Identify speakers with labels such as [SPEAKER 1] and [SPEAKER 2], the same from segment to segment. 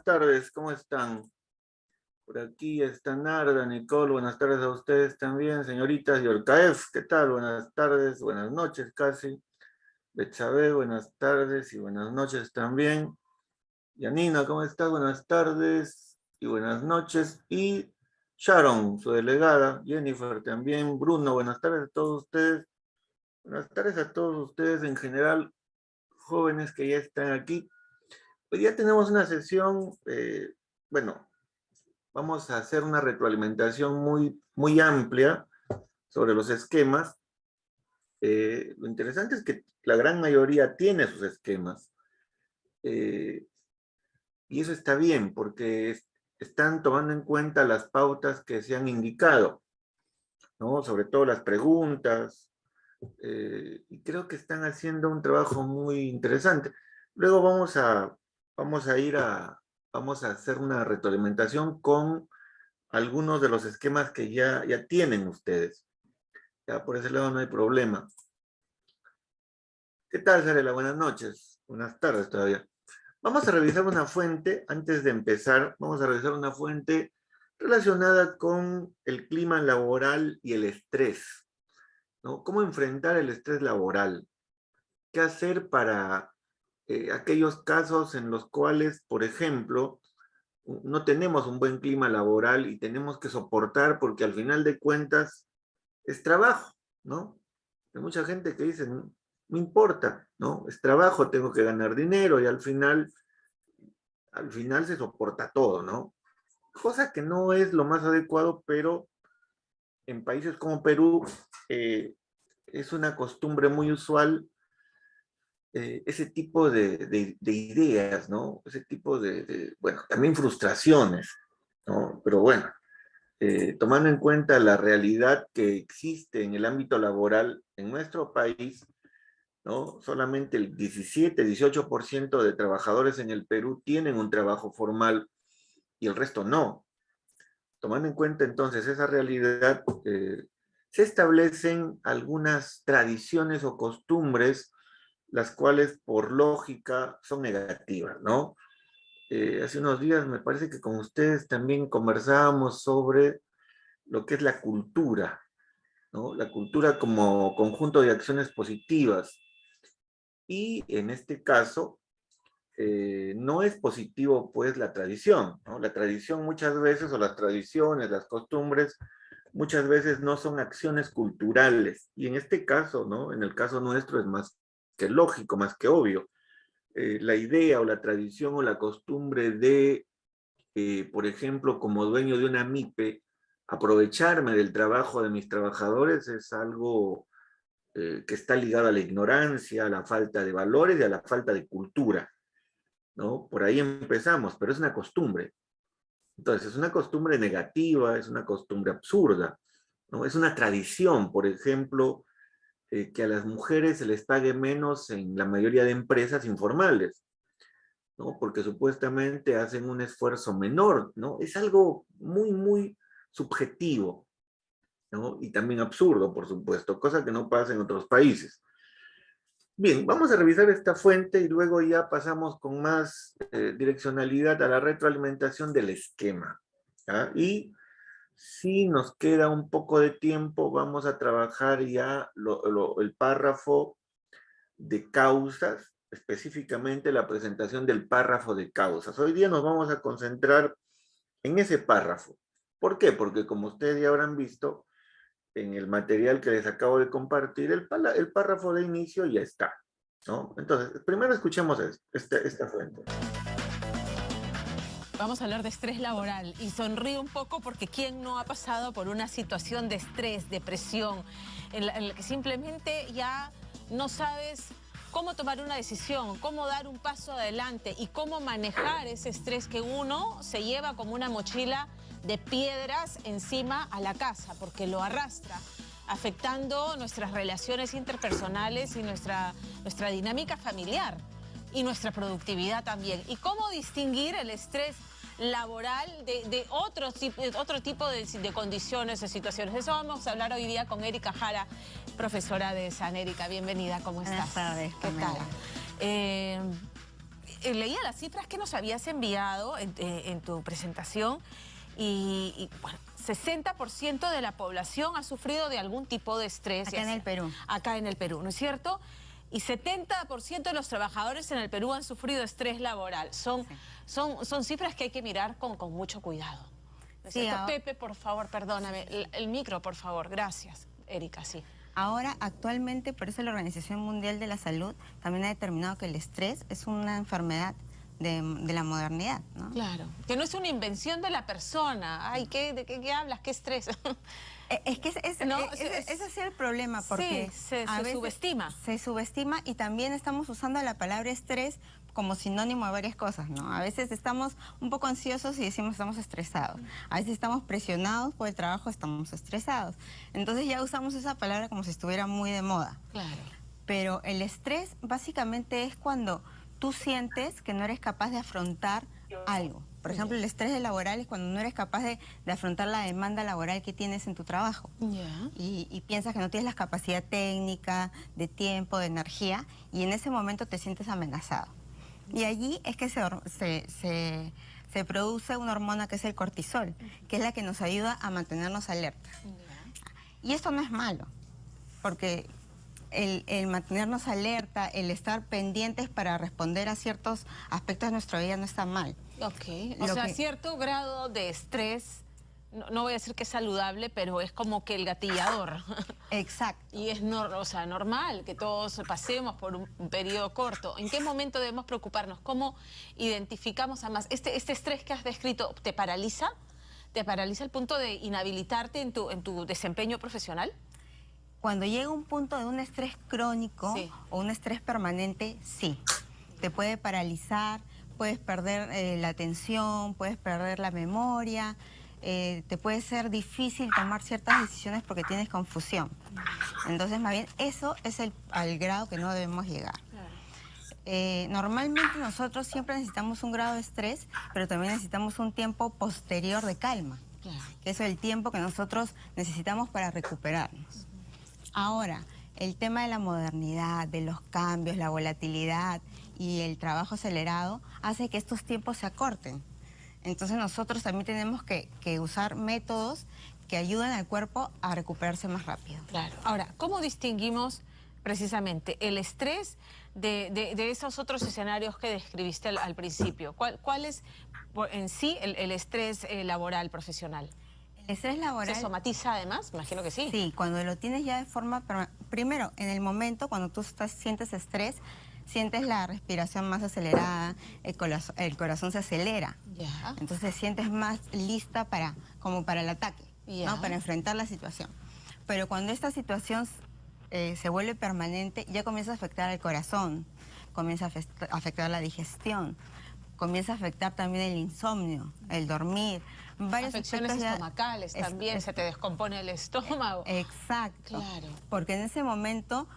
[SPEAKER 1] tardes, ¿cómo están? Por aquí está Narda, Nicole, buenas tardes a ustedes también, señoritas Yorkaev, ¿qué tal? Buenas tardes, buenas noches casi. Betsabe, buenas tardes y buenas noches también. Yanina, ¿cómo estás? Buenas tardes y buenas noches. Y Sharon, su delegada, Jennifer también, Bruno, buenas tardes a todos ustedes. Buenas tardes a todos ustedes en general, jóvenes que ya están aquí. Hoy ya tenemos una sesión, bueno, vamos a hacer una retroalimentación muy amplia sobre los esquemas. Lo interesante es que la gran mayoría tiene sus esquemas. Y eso está bien, porque están tomando en cuenta las pautas que se han indicado, ¿no? Sobre todo las preguntas. Y creo que están haciendo un trabajo muy interesante. Luego vamos a hacer una retroalimentación con algunos de los esquemas que ya tienen ustedes. Ya por ese lado no hay problema. ¿Qué tal, Sarela? Buenas noches. Buenas tardes todavía. Vamos a revisar una fuente, antes de empezar, vamos a revisar una fuente relacionada con el clima laboral y el estrés, ¿no? ¿Cómo enfrentar el estrés laboral? ¿Qué hacer para aquellos casos en los cuales, por ejemplo, no tenemos un buen clima laboral y tenemos que soportar porque al final de cuentas es trabajo, ¿no? Hay mucha gente que dice, no, no importa, ¿no? Es trabajo, tengo que ganar dinero y al final se soporta todo, ¿no? Cosa que no es lo más adecuado, pero en países como Perú es una costumbre muy usual ese tipo de ideas, ¿no? Ese tipo bueno, también frustraciones, ¿no? Pero bueno, tomando en cuenta la realidad que existe en el ámbito laboral en nuestro país, ¿no? Solamente el 17-18% de trabajadores en el Perú tienen un trabajo formal y el resto no. Tomando en cuenta entonces esa realidad, se establecen algunas tradiciones o costumbres, las cuales por lógica son negativas, ¿no? Hace unos días me parece que con ustedes también conversábamos sobre lo que es la cultura, ¿no? La cultura como conjunto de acciones positivas. Y en este caso, no es positivo pues la tradición, ¿no? La tradición muchas veces, o las tradiciones, las costumbres, muchas veces no son acciones culturales. Y en este caso, ¿no? En el caso nuestro es más que lógico, más que obvio. La idea o la tradición o la costumbre de, por ejemplo, como dueño de una MIPE, aprovecharme del trabajo de mis trabajadores es algo que está ligado a la ignorancia, a la falta de valores y a la falta de cultura, ¿no? Por ahí empezamos, pero es una costumbre. Entonces, es una costumbre negativa, es una costumbre absurda, ¿no? Es una tradición, por ejemplo, que a las mujeres se les pague menos en la mayoría de empresas informales, ¿no? Porque supuestamente hacen un esfuerzo menor, ¿no? Es algo muy subjetivo, ¿no? Y también absurdo, por supuesto, cosa que no pasa en otros países. Bien, vamos a revisar esta fuente y luego ya pasamos con más direccionalidad a la retroalimentación del esquema, ¿ya? Y si nos queda un poco de tiempo, vamos a trabajar ya el párrafo de causas, específicamente la presentación del párrafo de causas. Hoy día nos vamos a concentrar en ese párrafo. ¿Por qué? Porque como ustedes ya habrán visto, en el material que les acabo de compartir, el párrafo de inicio ya está, ¿no? Entonces, primero escuchemos esta fuente.
[SPEAKER 2] Vamos a hablar de estrés laboral y sonrío un poco porque ¿quién no ha pasado por una situación de estrés, de presión, en la que simplemente ya no sabes cómo tomar una decisión, cómo dar un paso adelante y cómo manejar ese estrés que uno se lleva como una mochila de piedras encima a la casa porque lo arrastra, afectando nuestras relaciones interpersonales y nuestra dinámica familiar y nuestra productividad también? ¿Y cómo distinguir el estrés laboral de otro tipo de condiciones, de situaciones? Eso vamos a hablar hoy día con Erika Jara, profesora de SAN. Erika, bienvenida, ¿cómo estás?
[SPEAKER 3] Buenas tardes,
[SPEAKER 2] ¿Qué tal? leía las cifras que nos habías enviado en tu presentación y bueno, 60% de la población ha sufrido de algún tipo de estrés.
[SPEAKER 3] Acá en el Perú.
[SPEAKER 2] Acá en el Perú, ¿no es cierto? Y 70% de los trabajadores en el Perú han sufrido estrés laboral. Son cifras que hay que mirar con mucho cuidado. ¿No es cierto? Pepe, por favor, perdóname. El micro, por favor. Gracias, Erika, sí.
[SPEAKER 3] Ahora, actualmente, por eso la Organización Mundial de la Salud también ha determinado que el estrés es una enfermedad de la modernidad, ¿no?
[SPEAKER 2] Claro, que no es una invención de la persona. Ay, ¿de qué hablas? ¿Qué estrés?
[SPEAKER 3] Es que ese ha sido el problema, porque
[SPEAKER 2] sí, se subestima.
[SPEAKER 3] Se subestima y también estamos usando la palabra estrés como sinónimo de varias cosas, ¿no? A veces estamos un poco ansiosos y decimos estamos estresados. A veces estamos presionados por el trabajo, estamos estresados. Entonces ya usamos esa palabra como si estuviera muy de moda.
[SPEAKER 2] Claro.
[SPEAKER 3] Pero el estrés básicamente es cuando tú sientes que no eres capaz de afrontar algo. Por ejemplo, el estrés laboral es cuando no eres capaz de afrontar la demanda laboral que tienes en tu trabajo. Y piensas que no tienes la capacidad técnica, de tiempo, de energía, y en ese momento te sientes amenazado. Y allí es que se produce una hormona que es el cortisol, que es la que nos ayuda a mantenernos alerta. Y esto no es malo, porque el mantenernos alerta, el estar pendientes para responder a ciertos aspectos de nuestra vida no está mal.
[SPEAKER 2] Ok, o sea, cierto grado de estrés, no voy a decir que es saludable, pero es como que el gatillador.
[SPEAKER 3] Exacto.
[SPEAKER 2] Y es normal que todos pasemos por un periodo corto. ¿En qué momento debemos preocuparnos? ¿Cómo identificamos además? ¿Este estrés que has descrito te paraliza? ¿Te paraliza al punto de inhabilitarte en tu desempeño profesional?
[SPEAKER 3] Cuando llega un punto de un estrés crónico o un estrés permanente, sí. Te puede paralizar, puedes perder la atención, puedes perder la memoria, te puede ser difícil tomar ciertas decisiones porque tienes confusión. Entonces, más bien, eso es al grado que no debemos llegar. Normalmente nosotros siempre necesitamos un grado de estrés, pero también necesitamos un tiempo posterior de calma, que es el tiempo que nosotros necesitamos para recuperarnos. Ahora, el tema de la modernidad, de los cambios, la volatilidad y el trabajo acelerado hace que estos tiempos se acorten. Entonces nosotros también tenemos que usar métodos que ayuden al cuerpo a recuperarse más rápido.
[SPEAKER 2] Claro. Ahora, ¿cómo distinguimos precisamente el estrés de esos otros escenarios que describiste al principio? ¿Cuál es en sí el estrés laboral profesional?
[SPEAKER 3] El estrés laboral...
[SPEAKER 2] ¿Se somatiza además? Imagino que sí.
[SPEAKER 3] Sí, cuando lo tienes ya de forma... Primero, en el momento, cuando tú sientes estrés, sientes la respiración más acelerada, el corazón se acelera. Entonces sientes más lista como para el ataque, ¿no? Para enfrentar la situación. Pero cuando esta situación se vuelve permanente, ya comienza a afectar al corazón, comienza a afectar la digestión, comienza a afectar también el insomnio, el dormir. Varios
[SPEAKER 2] afecciones estomacales también, se te descompone el estómago.
[SPEAKER 3] Exacto.
[SPEAKER 2] Claro.
[SPEAKER 3] Porque en ese momento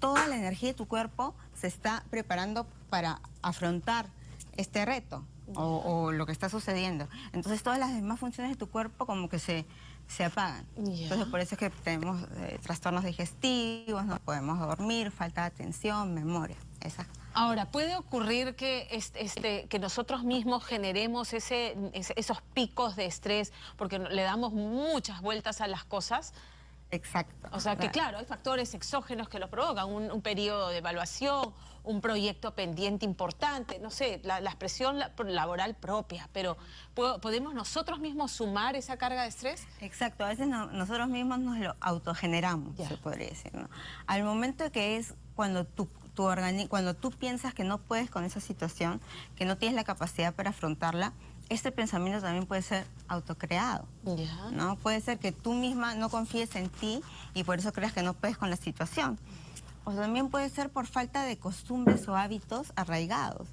[SPEAKER 3] toda la energía de tu cuerpo se está preparando para afrontar este reto o lo que está sucediendo. Entonces todas las demás funciones de tu cuerpo como que se apagan. Entonces por eso es que tenemos trastornos digestivos, no podemos dormir, falta de atención, memoria.
[SPEAKER 2] Ahora, ¿puede ocurrir que nosotros mismos generemos esos picos de estrés porque le damos muchas vueltas a las cosas?
[SPEAKER 3] Exacto.
[SPEAKER 2] O sea que claro, hay factores exógenos que lo provocan, un periodo de evaluación, un proyecto pendiente importante, no sé, la expresión laboral propia, pero ¿podemos nosotros mismos sumar esa carga de estrés?
[SPEAKER 3] Exacto, a veces nosotros mismos nos lo autogeneramos, se podría decir, ¿no? Al momento que es cuando cuando tú piensas que no puedes con esa situación, que no tienes la capacidad para afrontarla, este pensamiento también puede ser autocreado, ¿no? Puede ser que tú misma no confíes en ti y por eso creas que no puedes con la situación. O también puede ser por falta de costumbres o hábitos arraigados.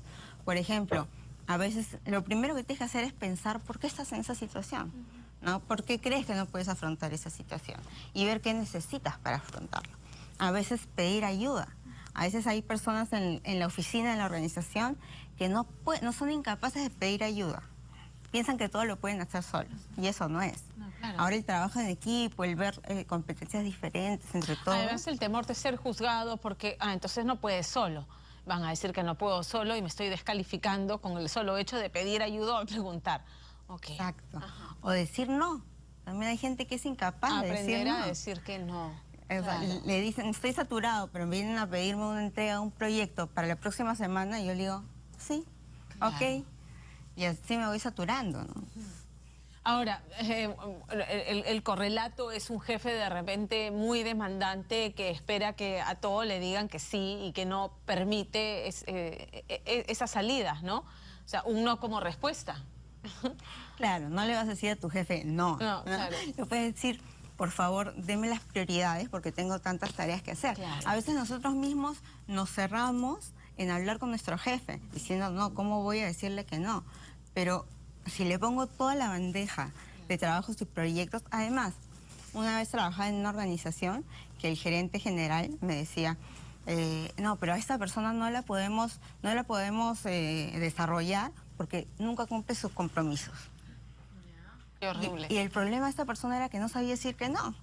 [SPEAKER 3] Por ejemplo, a veces lo primero que tienes que hacer es pensar por qué estás en esa situación, ¿no? ¿Por qué crees que no puedes afrontar esa situación? Y ver qué necesitas para afrontarlo. A veces pedir ayuda. A veces hay personas en la oficina, en la organización, que no son incapaces de pedir ayuda. Piensan que todo lo pueden hacer solos, y eso no es. Claro. Ahora el trabajo en equipo, el ver competencias diferentes entre todos.
[SPEAKER 2] Además el temor de ser juzgado porque, entonces no puedes solo. van a decir que no puedo solo y me estoy descalificando con el solo hecho de pedir ayuda o preguntar. Okay.
[SPEAKER 3] Exacto. Ajá. O decir no. También hay gente que es incapaz de decir no.
[SPEAKER 2] Aprender a decir que no.
[SPEAKER 3] Claro. Le dicen, estoy saturado, pero vienen a pedirme una entrega, un proyecto para la próxima semana, y yo le digo, sí, claro. Ok. Y así me voy saturando, ¿no?
[SPEAKER 2] Ahora, el correlato es un jefe de repente muy demandante que espera que a todo le digan que sí y que no permite esas salidas, ¿no? O sea, un no como respuesta.
[SPEAKER 3] Claro, no le vas a decir a tu jefe no.
[SPEAKER 2] No, claro.
[SPEAKER 3] Le puedes decir, por favor, deme las prioridades porque tengo tantas tareas que hacer. Claro. A veces nosotros mismos nos cerramos en hablar con nuestro jefe, diciendo, no, ¿cómo voy a decirle que no? Pero si le pongo toda la bandeja de trabajos y proyectos, además, una vez trabajaba en una organización que el gerente general me decía, no, pero a esta persona no la podemos desarrollar porque nunca cumple sus compromisos.
[SPEAKER 2] Qué horrible.
[SPEAKER 3] Y el problema de esta persona era que no sabía decir que no.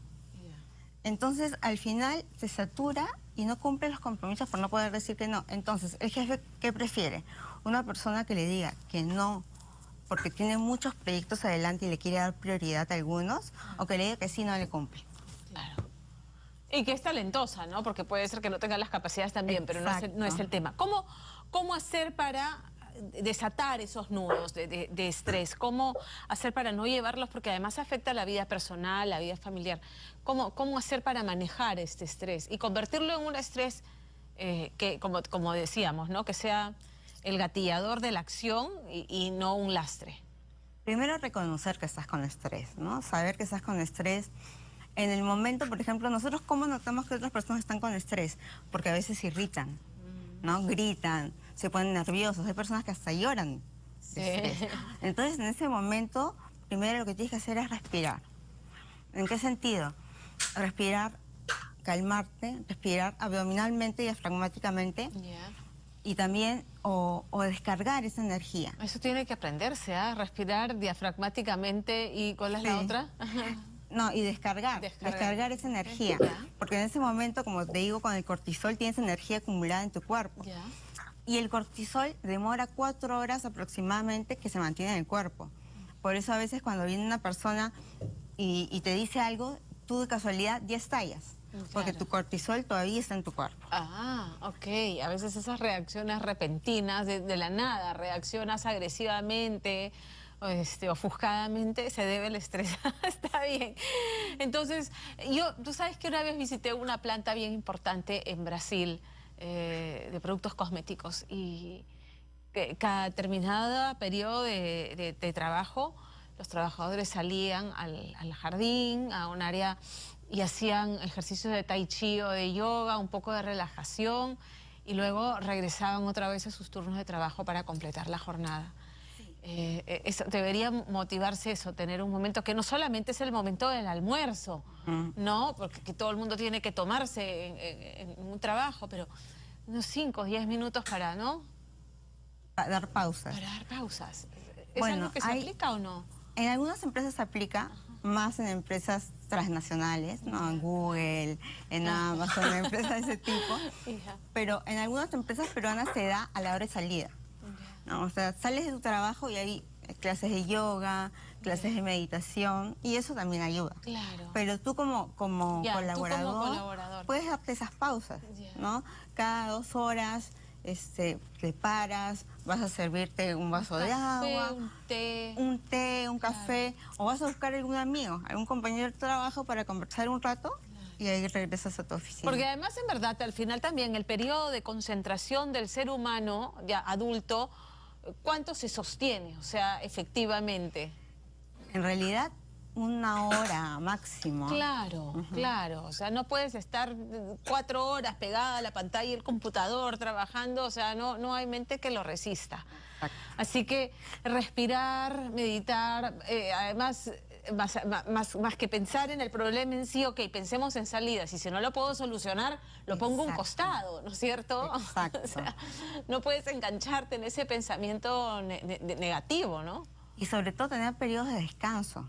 [SPEAKER 3] Entonces, al final, se satura y no cumple los compromisos por no poder decir que no. Entonces, ¿el jefe qué prefiere? Una persona que le diga que no porque tiene muchos proyectos adelante y le quiere dar prioridad a algunos, o que le diga que sí, no le cumple.
[SPEAKER 2] Claro. Y que es talentosa, ¿no? Porque puede ser que no tenga las capacidades también, pero no es el tema. ¿Cómo hacer para desatar esos nudos de estrés? ¿Cómo hacer para no llevarlos? Porque además afecta la vida personal, la vida familiar. ¿Cómo hacer para manejar este estrés y convertirlo en un estrés que, como decíamos, ¿no? Que sea el gatillador de la acción y no un lastre?
[SPEAKER 3] Primero, reconocer que estás con estrés, ¿no? Saber que estás con estrés. En el momento, por ejemplo, nosotros ¿cómo notamos que otras personas están con estrés? Porque a veces irritan, ¿no? Gritan, se ponen nerviosos. Hay personas que hasta lloran de estrés. Entonces, en ese momento, primero lo que tienes que hacer es respirar. ¿En qué sentido? Respirar, calmarte, respirar abdominalmente y diafragmáticamente. Y también, o descargar esa energía.
[SPEAKER 2] Eso tiene que aprenderse, ¿ah? Respirar diafragmáticamente. ¿Y cuál es la otra?
[SPEAKER 3] No, y descargar esa energía. Porque en ese momento, como te digo, con el cortisol tienes energía acumulada en tu cuerpo. Y el cortisol demora 4 horas aproximadamente que se mantiene en el cuerpo. Por eso a veces cuando viene una persona y te dice algo, tú de casualidad ya estallas. Porque tu cortisol todavía está en tu cuerpo.
[SPEAKER 2] Ah, ok. A veces esas reacciones repentinas, de la nada, reaccionas agresivamente, ofuscadamente, se debe al estrés. Está bien. Entonces, tú sabes que una vez visité una planta bien importante en Brasil de productos cosméticos y cada determinado periodo de trabajo, los trabajadores salían al jardín, a un área, y hacían ejercicios de tai chi o de yoga, un poco de relajación, y luego regresaban otra vez a sus turnos de trabajo para completar la jornada. Debería motivarse eso, tener un momento que no solamente es el momento del almuerzo, ¿no? Porque todo el mundo tiene que tomarse en un trabajo, pero unos 5 o 10 minutos para, ¿no?
[SPEAKER 3] Para dar pausas.
[SPEAKER 2] Para dar pausas. ¿Es algo que se aplica o no?
[SPEAKER 3] En algunas empresas se aplica, más en empresas transnacionales, ¿no? En Google, en Amazon, en empresas de ese tipo. Pero en algunas empresas peruanas se da a la hora de salida, ¿no? O sea, sales de tu trabajo y hay clases de yoga, clases de meditación, y eso también ayuda. Claro. Pero tú como colaborador puedes darte esas pausas, ¿no? Cada 2 horas te paras, vas a servirte un vaso de agua, un té, un café, o vas a buscar algún amigo, algún compañero de trabajo para conversar un rato y ahí regresas a tu oficina.
[SPEAKER 2] Porque además, en verdad, al final también el periodo de concentración del ser humano, ya adulto, ¿cuánto se sostiene? O sea, efectivamente.
[SPEAKER 3] En realidad, 1 hora máximo.
[SPEAKER 2] Claro, claro. O sea, no puedes estar 4 horas pegada a la pantalla y el computador trabajando. O sea, no hay mente que lo resista. Exacto. Así que respirar, meditar, además, más que pensar en el problema en sí, ok, pensemos en salidas. Y si no lo puedo solucionar, lo pongo a un costado, ¿no es cierto?
[SPEAKER 3] Exacto.
[SPEAKER 2] O sea, no puedes engancharte en ese pensamiento negativo, ¿no?
[SPEAKER 3] Y sobre todo tener periodos de descanso,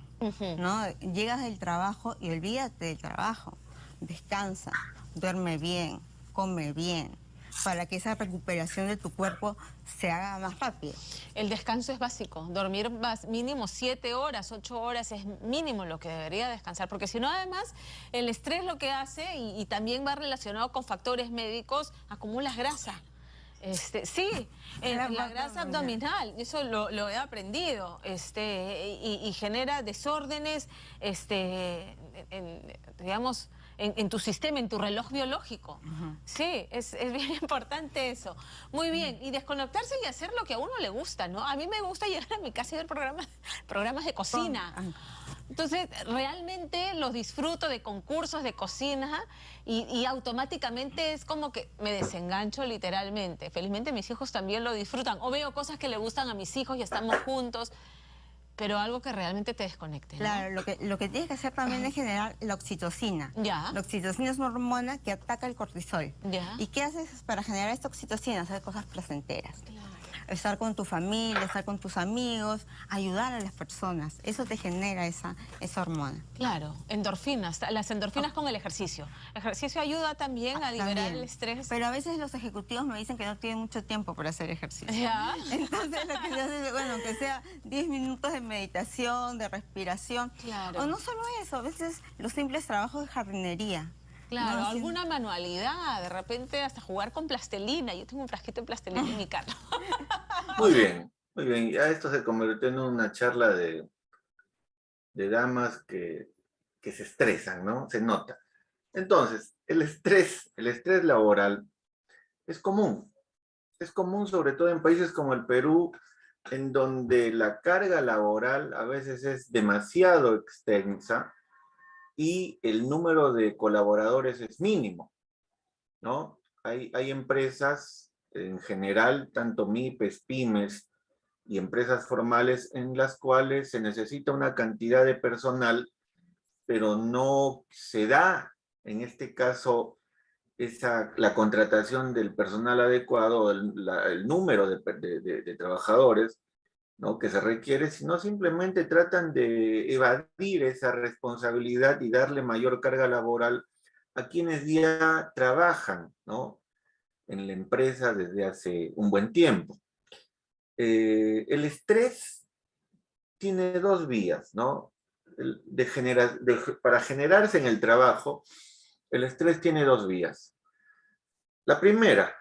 [SPEAKER 3] ¿no? Llegas del trabajo y olvídate del trabajo. Descansa, duerme bien, come bien, para que esa recuperación de tu cuerpo se haga más rápido.
[SPEAKER 2] El descanso es básico. Dormir mínimo 7 horas, 8 horas es mínimo lo que debería descansar. Porque si no, además, el estrés lo que hace, y también va relacionado con factores médicos, acumulas grasa. Sí, la grasa abdominal, eso lo he aprendido, y genera desórdenes, digamos, en tu sistema, en tu reloj biológico. Sí, es bien importante eso. Muy bien, y desconectarse y hacer lo que a uno le gusta, ¿no? A mí me gusta llegar a mi casa y ver programas de cocina. Entonces, realmente los disfruto, de concursos de cocina, y automáticamente es como que me desengancho literalmente. Felizmente mis hijos también lo disfrutan. O veo cosas que le gustan a mis hijos y estamos juntos, pero algo que realmente te desconecte, ¿no?
[SPEAKER 3] Claro, lo que tienes que hacer también es generar la oxitocina.
[SPEAKER 2] Ya.
[SPEAKER 3] La oxitocina es una hormona que ataca el cortisol.
[SPEAKER 2] Ya.
[SPEAKER 3] ¿Y qué haces para generar esta oxitocina? Hacer cosas placenteras.
[SPEAKER 2] Claro.
[SPEAKER 3] Estar con tu familia, estar con tus amigos, ayudar a las personas. Eso te genera esa hormona.
[SPEAKER 2] Claro, endorfinas, las endorfinas con el ejercicio. El ejercicio ayuda también a liberar
[SPEAKER 3] También.
[SPEAKER 2] el estrés.
[SPEAKER 3] Pero a veces los ejecutivos me dicen que no tienen mucho tiempo para hacer ejercicio.
[SPEAKER 2] Ya.
[SPEAKER 3] Entonces lo que se hace es, bueno, aunque sea 10 minutos de meditación, de respiración.
[SPEAKER 2] Claro.
[SPEAKER 3] O no solo eso, a veces los simples trabajos de jardinería.
[SPEAKER 2] Claro,
[SPEAKER 3] ¿no?
[SPEAKER 2] alguna manualidad, de repente hasta jugar con plastelina. Yo tengo un frasquito de plastelina en mi carro.
[SPEAKER 1] Muy bien, muy bien. Ya esto se convirtió en una charla de damas que se estresan, ¿no? Se nota. Entonces, el estrés laboral es común. Es común sobre todo en países como el Perú, en donde la carga laboral a veces es demasiado extensa y el número de colaboradores es mínimo, ¿no? Hay empresas en general, tanto MIPES, pymes y empresas formales, en las cuales se necesita una cantidad de personal, pero no se da, en este caso, la contratación del personal adecuado, el número de trabajadores, ¿no?, que se requiere, sino simplemente tratan de evadir esa responsabilidad y darle mayor carga laboral a quienes ya trabajan, ¿no?, en la empresa desde hace un buen tiempo. El estrés tiene dos vías, ¿no? Para generarse en el trabajo, el estrés tiene dos vías. La primera,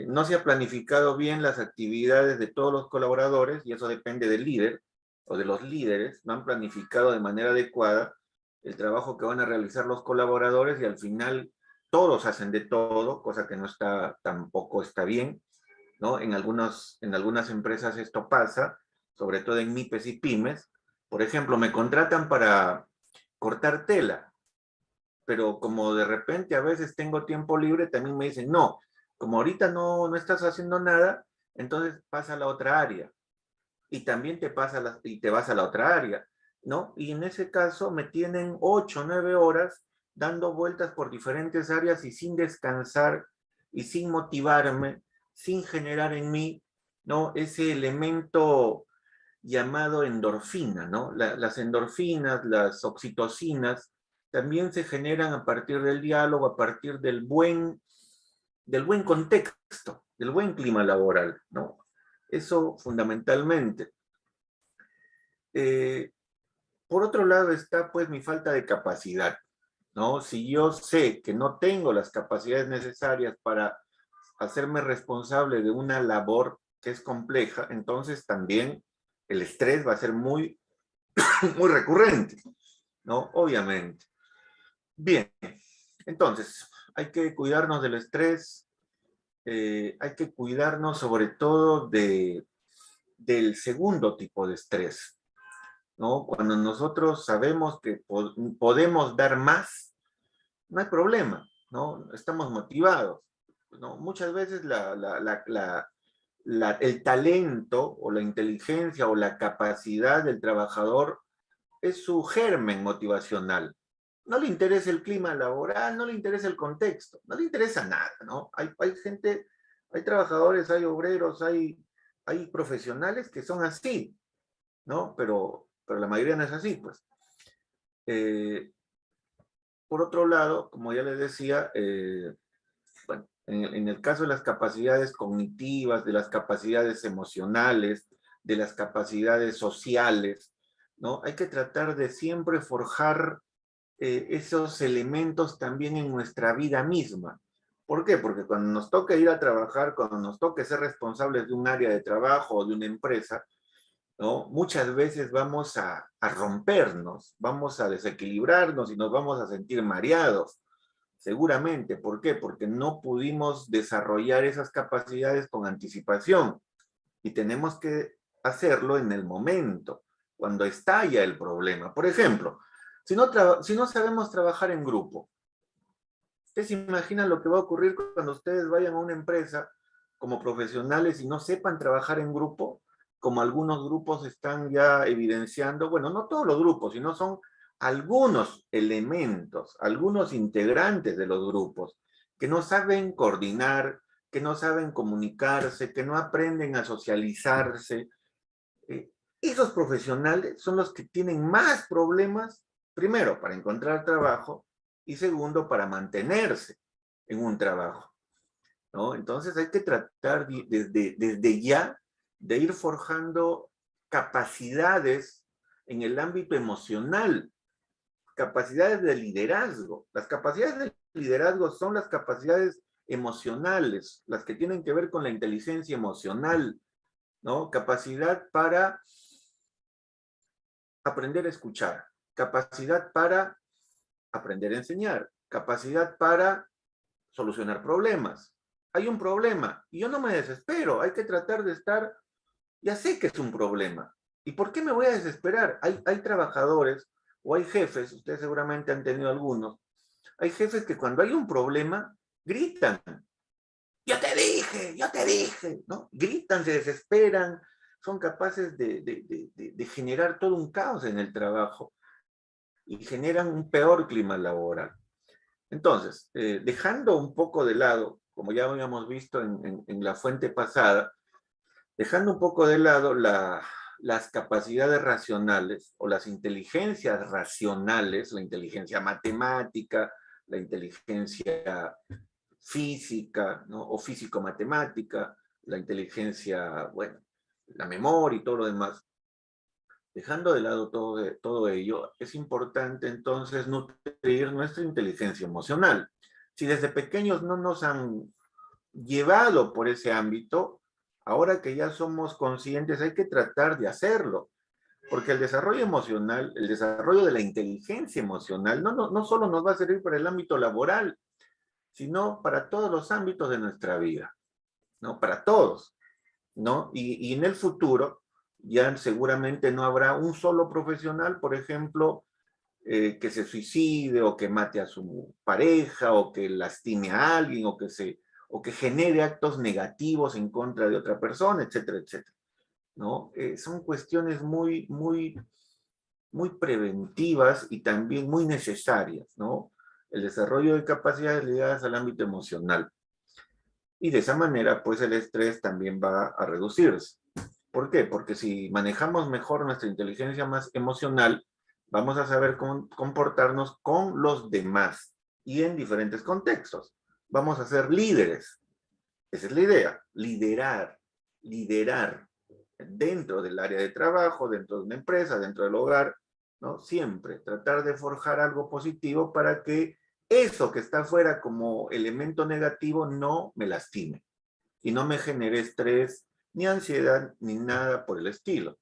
[SPEAKER 1] no se ha planificado bien las actividades de todos los colaboradores, y eso depende del líder o de los líderes. No han planificado de manera adecuada el trabajo que van a realizar los colaboradores, y al final todos hacen de todo, cosa que tampoco está bien, ¿no? En algunas empresas esto pasa, sobre todo en MIPES y pymes. Por ejemplo, me contratan para cortar tela, pero como de repente a veces tengo tiempo libre, también me dicen, no, como ahorita no estás haciendo nada, entonces pasa a la otra área. Y también te vas a la otra área, ¿no? Y en ese caso me tienen 8 o 9 horas dando vueltas por diferentes áreas y sin descansar y sin motivarme, sin generar en mí, ¿no?, ese elemento llamado endorfina, ¿no? Las endorfinas, las oxitocinas, también se generan a partir del diálogo, a partir del buen contexto, del buen clima laboral, ¿no? Eso fundamentalmente. Por otro lado está pues mi falta de capacidad, ¿no? Si yo sé que no tengo las capacidades necesarias para hacerme responsable de una labor que es compleja, entonces también el estrés va a ser muy, muy recurrente, ¿no? Obviamente. Bien, entonces hay que cuidarnos del estrés, hay que cuidarnos sobre todo del segundo tipo de estrés, ¿no? Cuando nosotros sabemos que podemos dar más, no hay problema, ¿no? Estamos motivados, ¿no? Muchas veces el talento o la inteligencia o la capacidad del trabajador es su germen motivacional. No le interesa el clima laboral, no le interesa el contexto, no le interesa nada, ¿no? Hay gente, hay trabajadores, hay obreros, hay profesionales que son así, ¿no? Pero la mayoría no es así, pues. Por otro lado, como ya les decía, bueno, en el caso de las capacidades cognitivas, de las capacidades emocionales, de las capacidades sociales, ¿no? Hay que tratar de siempre forjar esos elementos también en nuestra vida misma. ¿Por qué? Porque cuando nos toca ir a trabajar, cuando nos toca ser responsables de un área de trabajo o de una empresa, ¿no? Muchas veces vamos a rompernos, vamos a desequilibrarnos y nos vamos a sentir mareados. Seguramente. ¿Por qué? Porque no pudimos desarrollar esas capacidades con anticipación. Y tenemos que hacerlo en el momento, cuando estalla el problema. Por ejemplo, si no sabemos trabajar en grupo, ¿ustedes se imaginan lo que va a ocurrir cuando ustedes vayan a una empresa como profesionales y no sepan trabajar en grupo? Como algunos grupos están ya evidenciando, bueno, no todos los grupos, sino son algunos elementos, algunos integrantes de los grupos que no saben coordinar, que no saben comunicarse, que no aprenden a socializarse. Esos profesionales son los que tienen más problemas, primero, para encontrar trabajo, y segundo, para mantenerse en un trabajo, ¿no? Entonces hay que tratar desde ya de ir forjando capacidades en el ámbito emocional, capacidades de liderazgo. Las capacidades de liderazgo son las capacidades emocionales, las que tienen que ver con la inteligencia emocional, ¿no? Capacidad para aprender a escuchar, capacidad para aprender a enseñar, capacidad para solucionar problemas. Hay un problema y yo no me desespero, hay que tratar de estar, ya sé que es un problema. ¿Y por qué me voy a desesperar? Hay trabajadores o hay jefes, ustedes seguramente han tenido algunos, hay jefes que cuando hay un problema gritan. Yo te dije, ¿no? Gritan, se desesperan, son capaces de generar todo un caos en el trabajo y generan un peor clima laboral. Entonces, dejando un poco de lado, como ya habíamos visto en la fuente pasada, dejando un poco de lado las capacidades racionales o las inteligencias racionales, la inteligencia matemática, la inteligencia física, ¿no? O físico-matemática, la inteligencia, bueno, la memoria y todo lo demás. Dejando de lado todo ello, es importante entonces nutrir nuestra inteligencia emocional. Si desde pequeños no nos han llevado por ese ámbito, ahora que ya somos conscientes hay que tratar de hacerlo, porque el desarrollo emocional, el desarrollo de la inteligencia emocional, no solo nos va a servir para el ámbito laboral, sino para todos los ámbitos de nuestra vida, ¿no? Para todos, ¿no? Y en el futuro ya seguramente no habrá un solo profesional, por ejemplo, que se suicide o que mate a su pareja o que lastime a alguien o que genere actos negativos en contra de otra persona, etcétera, etcétera, ¿no? Son cuestiones muy preventivas y también muy necesarias, ¿no? El desarrollo de capacidades ligadas al ámbito emocional. Y de esa manera, pues el estrés también va a reducirse. ¿Por qué? Porque si manejamos mejor nuestra inteligencia más emocional, vamos a saber cómo comportarnos con los demás y en diferentes contextos. Vamos a ser líderes. Esa es la idea, liderar dentro del área de trabajo, dentro de una empresa, dentro del hogar, ¿no? Siempre tratar de forjar algo positivo para que eso que está afuera como elemento negativo no me lastime y no me genere estrés, ni ansiedad, ni nada por el estilo.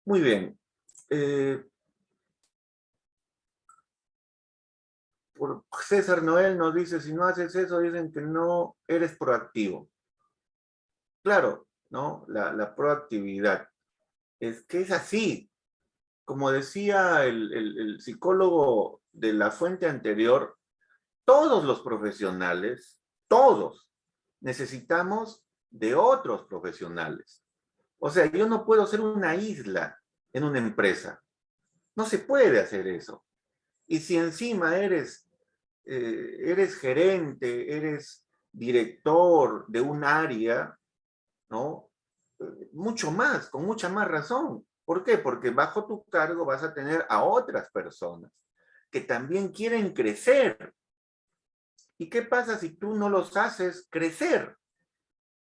[SPEAKER 1] Muy bien. César Noel nos dice, si no haces eso, dicen que no eres proactivo. Claro, ¿no? La proactividad. Es que es así. Como decía el psicólogo de la fuente anterior, todos los profesionales, todos, necesitamos de otros profesionales. O sea, yo no puedo ser una isla en una empresa. No se puede hacer eso. Y si encima eres gerente, eres director de un área, ¿no? Mucho más, con mucha más razón. ¿Por qué? Porque bajo tu cargo vas a tener a otras personas que también quieren crecer ¿Y qué pasa si tú no los haces crecer?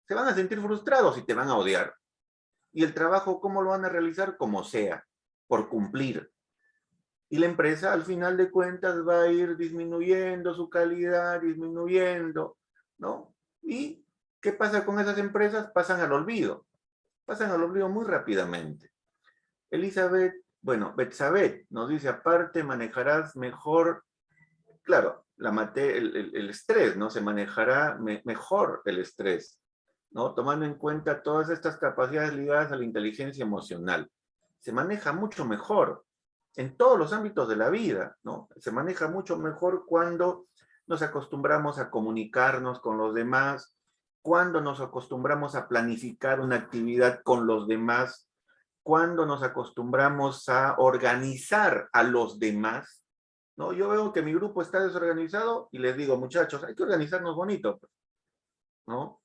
[SPEAKER 1] Se van a sentir frustrados y te van a odiar. Y el trabajo, ¿cómo lo van a realizar? Como sea, por cumplir. Y la empresa, al final de cuentas, va a ir disminuyendo su calidad, disminuyendo, ¿no? ¿Y qué pasa con esas empresas? Pasan al olvido muy rápidamente. Elizabeth, bueno, Betsabé nos dice, aparte manejarás mejor, claro, el estrés, ¿no? Se manejará mejor el estrés, ¿no? Tomando en cuenta todas estas capacidades ligadas a la inteligencia emocional. Se maneja mucho mejor en todos los ámbitos de la vida, ¿no? Se maneja mucho mejor cuando nos acostumbramos a comunicarnos con los demás, cuando nos acostumbramos a planificar una actividad con los demás, cuando nos acostumbramos a organizar a los demás, ¿no? Yo veo que mi grupo está desorganizado y les digo, muchachos, hay que organizarnos bonito, ¿no?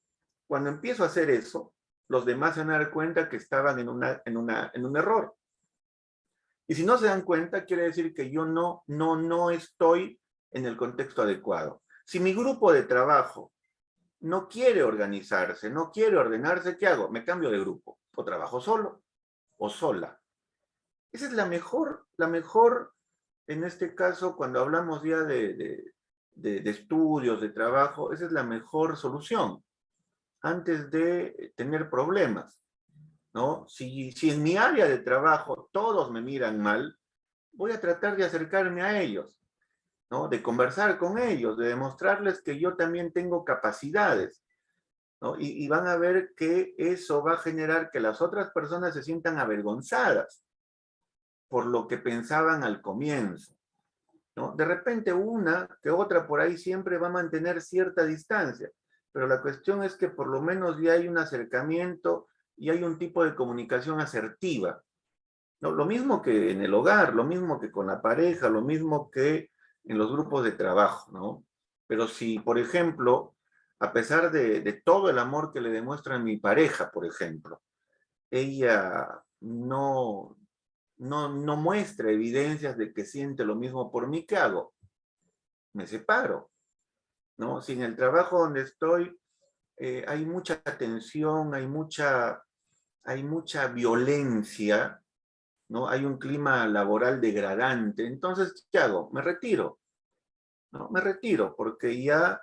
[SPEAKER 1] Cuando empiezo a hacer eso, los demás se van a dar cuenta que estaban en un error. Y si no se dan cuenta, quiere decir que yo no estoy en el contexto adecuado. Si mi grupo de trabajo no quiere organizarse, no quiere ordenarse, ¿qué hago? Me cambio de grupo. O trabajo solo o sola. Esa es la mejor, en este caso, cuando hablamos ya de estudios, de trabajo, esa es la mejor solución antes de tener problemas, ¿no? Si en mi área de trabajo todos me miran mal, voy a tratar de acercarme a ellos, ¿no? De conversar con ellos, de demostrarles que yo también tengo capacidades, ¿no? Y van a ver que eso va a generar que las otras personas se sientan avergonzadas por lo que pensaban al comienzo, ¿no? De repente una que otra por ahí siempre va a mantener cierta distancia, pero la cuestión es que por lo menos ya hay un acercamiento y hay un tipo de comunicación asertiva, ¿no? Lo mismo que en el hogar, lo mismo que con la pareja, lo mismo que en los grupos de trabajo, ¿no? Pero si, por ejemplo, a pesar de todo el amor que le demuestra a mi pareja, por ejemplo, ella no muestra evidencias de que siente lo mismo por mí, ¿qué hago? Me separo, ¿no? Si en el trabajo donde estoy hay mucha tensión, hay mucha violencia, ¿no? Hay un clima laboral degradante, entonces, ¿qué hago? Me retiro, ¿no? Me retiro, porque ya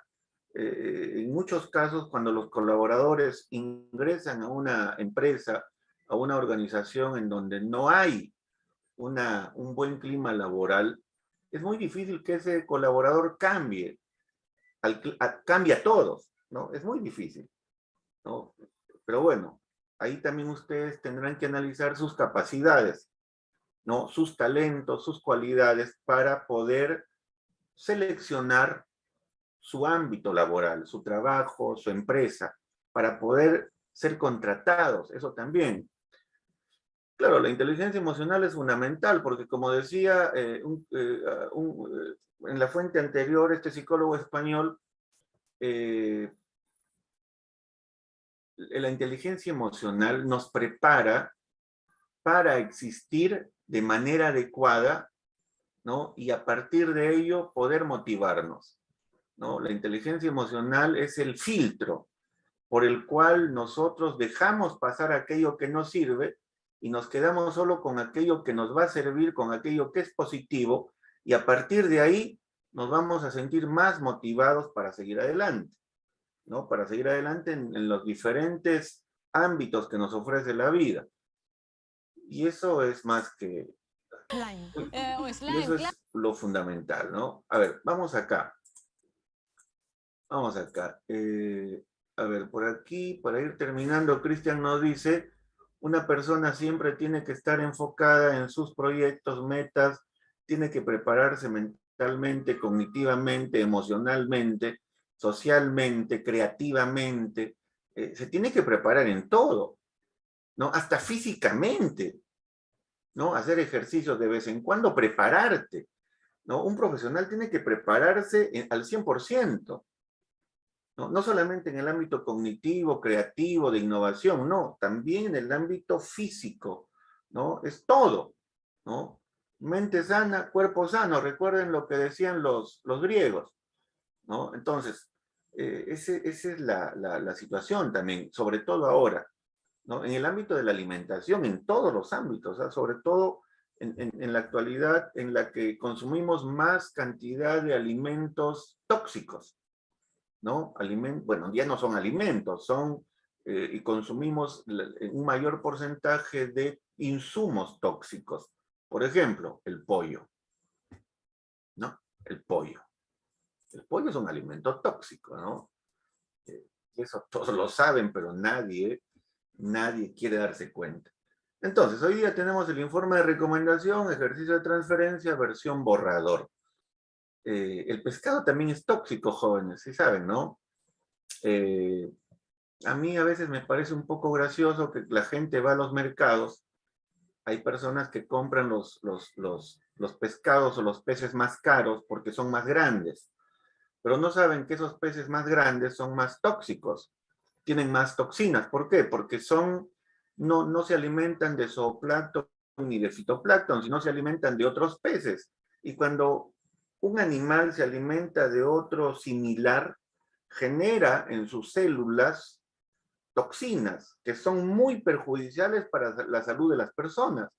[SPEAKER 1] en muchos casos, cuando los colaboradores ingresan a una empresa, a una organización en donde no hay un buen clima laboral, es muy difícil que ese colaborador cambie a todos, ¿no? Es muy difícil, ¿no? Pero bueno, ahí también ustedes tendrán que analizar sus capacidades, ¿no? Sus talentos, sus cualidades para poder seleccionar su ámbito laboral, su trabajo, su empresa, para poder ser contratados, eso también. Claro, la inteligencia emocional es fundamental porque, como decía en la fuente anterior, este psicólogo español, la inteligencia emocional nos prepara para existir de manera adecuada, ¿no? Y a partir de ello poder motivarnos, ¿no? La inteligencia emocional es el filtro por el cual nosotros dejamos pasar aquello que no sirve y nos quedamos solo con aquello que nos va a servir, con aquello que es positivo, y a partir de ahí nos vamos a sentir más motivados para seguir adelante, ¿no? Para seguir adelante en los diferentes ámbitos que nos ofrece la vida. Y eso es más que...
[SPEAKER 2] O
[SPEAKER 1] Y
[SPEAKER 2] slime,
[SPEAKER 1] eso
[SPEAKER 2] claro.
[SPEAKER 1] es lo fundamental, ¿no? A ver, vamos acá. Vamos acá. A ver, por aquí, para ir terminando, Cristian nos dice, una persona siempre tiene que estar enfocada en sus proyectos, metas, tiene que prepararse mentalmente, cognitivamente, emocionalmente, socialmente, creativamente, se tiene que preparar en todo, ¿no? Hasta físicamente, ¿no? Hacer ejercicios de vez en cuando, prepararte, ¿no? Un profesional tiene que prepararse al 100%. ¿no? No solamente en el ámbito cognitivo, creativo, de innovación, no, también en el ámbito físico, ¿no? Es todo, ¿no? Mente sana, cuerpo sano, recuerden lo que decían los griegos, ¿no? Entonces, esa es la situación también, sobre todo ahora, ¿no? En el ámbito de la alimentación, en todos los ámbitos, ¿ah? Sobre todo en la actualidad en la que consumimos más cantidad de alimentos tóxicos, ¿no? Bueno, ya no son alimentos, son, y consumimos un mayor porcentaje de insumos tóxicos. Por ejemplo, el pollo, ¿no? El pollo. El pollo es un alimento tóxico, ¿no? Eso todos lo saben, pero nadie quiere darse cuenta. Entonces, hoy día tenemos el informe de recomendación, ejercicio de transferencia, versión borrador. El pescado también es tóxico, jóvenes, sí saben, ¿no? A mí a veces me parece un poco gracioso que la gente va a los mercados, hay personas que compran los pescados o los peces más caros porque son más grandes, pero no saben que esos peces más grandes son más tóxicos, tienen más toxinas. ¿Por qué? Porque no se alimentan de zooplancton ni de fitoplancton, sino se alimentan de otros peces. Y cuando un animal se alimenta de otro similar, genera en sus células toxinas que son muy perjudiciales para la salud de las personas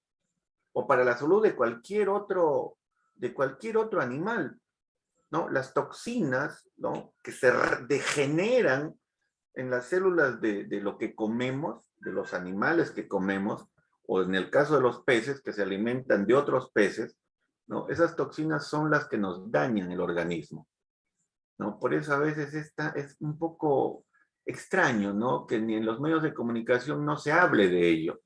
[SPEAKER 1] o para la salud de cualquier otro animal, ¿no? Las toxinas, ¿no? Que se degeneran en las células de lo que comemos, de los animales que comemos, o en el caso de los peces que se alimentan de otros peces, ¿no? Esas toxinas son las que nos dañan el organismo, ¿no? Por eso a veces es un poco extraño, ¿no? Que ni en los medios de comunicación no se hable de ello,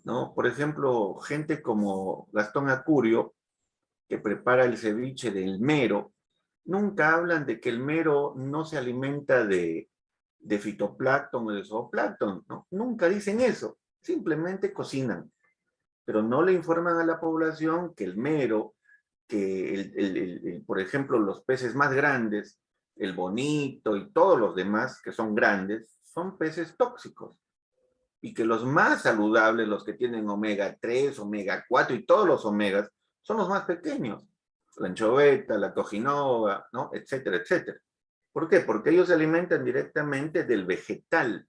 [SPEAKER 1] ¿no? Por ejemplo, gente como Gastón Acurio, que prepara el ceviche del mero, nunca hablan de que el mero no se alimenta de fitoplancton o de zooplancton, ¿no? Nunca dicen eso, simplemente cocinan, pero no le informan a la población que el mero, que por ejemplo los peces más grandes, el bonito y todos los demás que son grandes, son peces tóxicos. Y que los más saludables, los que tienen omega 3, omega 4 y todos los omegas, son los más pequeños. La anchoveta, la cojinoga, ¿no? Etcétera, etcétera. ¿Por qué? Porque ellos se alimentan directamente del vegetal,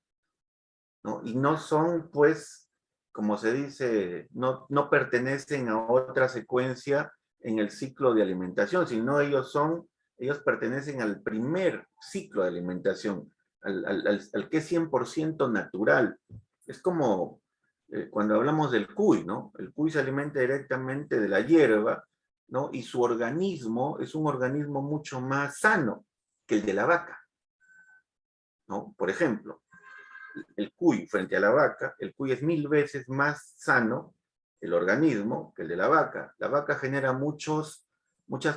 [SPEAKER 1] ¿no? Y no son, pues, como se dice, no pertenecen a otra secuencia en el ciclo de alimentación, sino ellos pertenecen al primer ciclo de alimentación, al que es 100% natural. Es como cuando hablamos del cuy, ¿no? El cuy se alimenta directamente de la hierba, ¿no? Y su organismo es un organismo mucho más sano que el de la vaca, ¿no? Por ejemplo, el cuy frente a la vaca, el cuy es 1000 veces más sano el organismo que el de la vaca. La vaca genera muchas